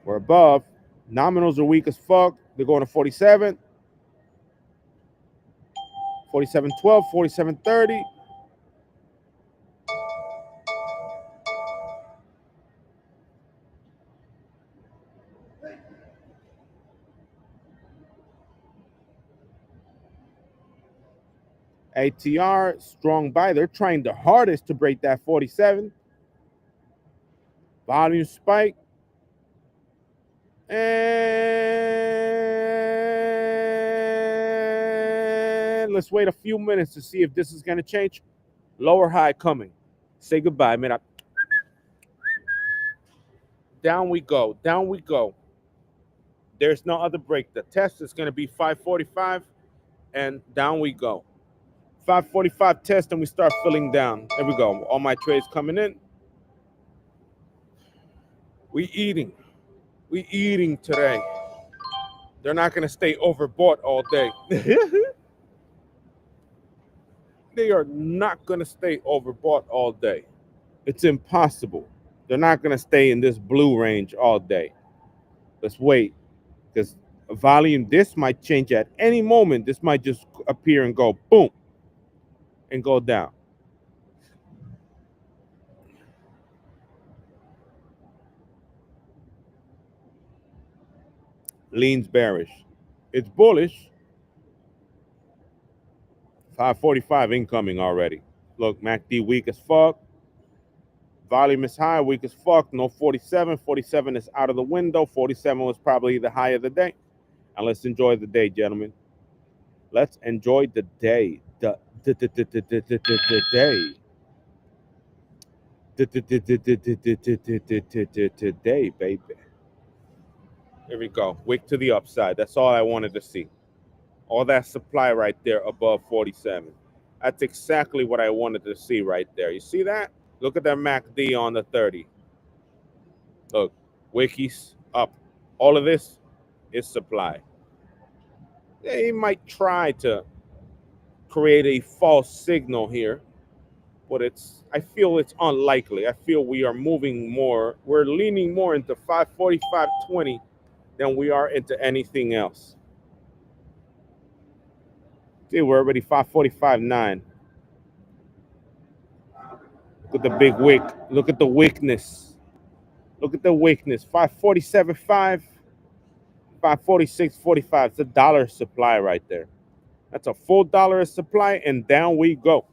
We're above. Nominals are weak as fuck. They're going to 47. 47.12, 47.30. ATR, strong buy. They're trying the hardest to break that 47. Volume spike. And let's wait a few minutes to see if this is going to change. Lower high coming. Say goodbye, man. Down we go. Down we go. There's no other break. The test is going to be 545, and down we go. 545 test, and we start filling down. There we go. All my trades coming in. We eating. We eating today. They're not going to stay overbought all day. They are not going to stay overbought all day. It's impossible. They're not going to stay in this blue range all day. Let's wait, because volume, this might change at any moment. This might just appear and go boom and go down. Leans bearish. It's bullish. 545 incoming already. Look, MACD weak as fuck. Volume is high, weak as fuck. No 47. 47 is out of the window. 47 was probably the high of the day. And let's enjoy the day, gentlemen. Let's enjoy the day. The day. Today, baby. Here we go. Wick to the upside. That's all I wanted to see. All that supply right there above 47. That's exactly what I wanted to see right there. You see that? Look at that MACD on the 30. Look, wikis up. All of this is supply. They might try to create a false signal here, but I feel it's unlikely. I feel we are moving more. We're leaning more into 545.20 than we are into anything else. See, we're already 545.9. Look at the big wick. Look at the weakness. Look at the weakness. 547.5, 546.45. It's $1 supply right there. That's a full dollar of supply, and down we go.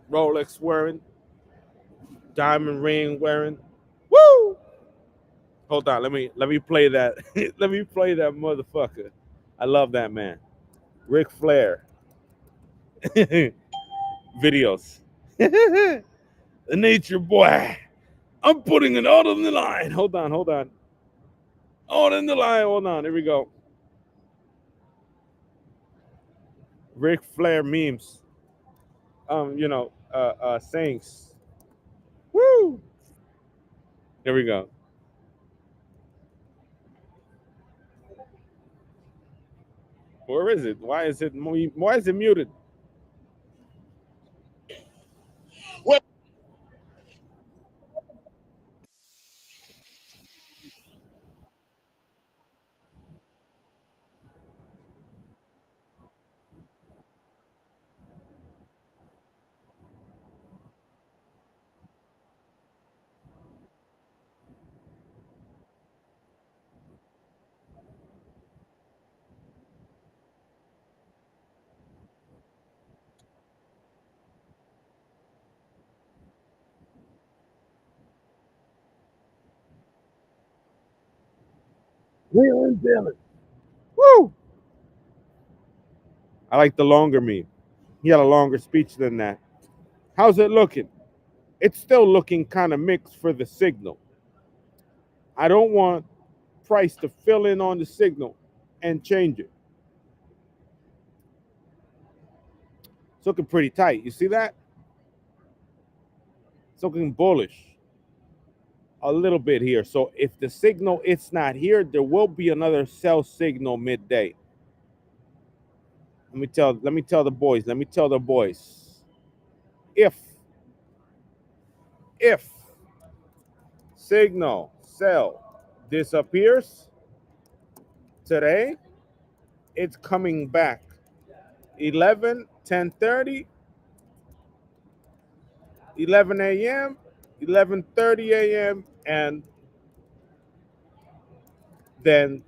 Rolex wearing, diamond ring wearing. Woo! Hold on, let me play that. Let me play that motherfucker. I love that man. Ric Flair. Videos. The nature boy. I'm putting it all on the line. Hold on. Oh, in the line. Hold on. Here we go. Ric Flair memes. Sayings. Woo! Here we go. Where is it? Why is it muted? What? Wheeling Dylan. Woo! I like the longer meme. He had a longer speech than that. How's it looking? It's still looking kind of mixed for the signal. I don't want Price to fill in on the signal and change it. It's looking pretty tight. You see that? It's looking bullish a little bit here. So if the signal it's not here, there will be another sell signal midday. Let me tell the boys. Let me tell the boys. If signal sell disappears today, it's coming back 11, 10:30, 11 a.m., 11:30 a.m., and then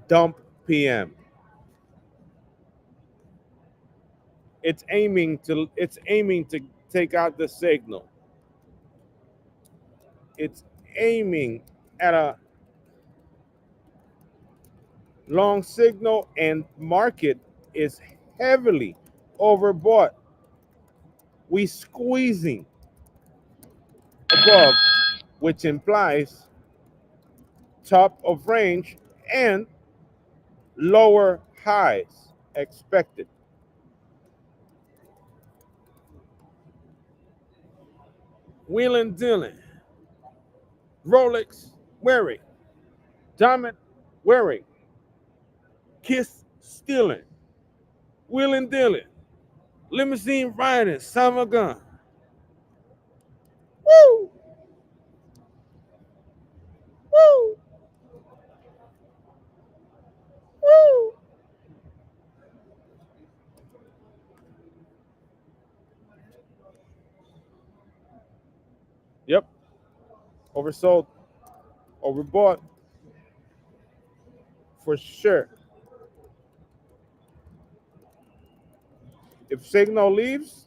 dump p.m. It's aiming to take out the signal. It's aiming at a long signal, and market is heavily overbought. We squeezing above, which implies top of range and lower highs expected. Wheeling Dylan, Rolex wearing, diamond wearing, kiss stealing, Wheeling Dylan, limousine riding, summer gun. Woo! Woo! Woo! Yep, oversold, overbought for sure. If signal leaves,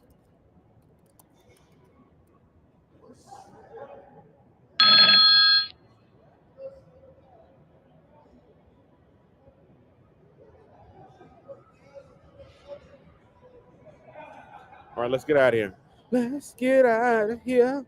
all right, let's get out of here. Let's get out of here.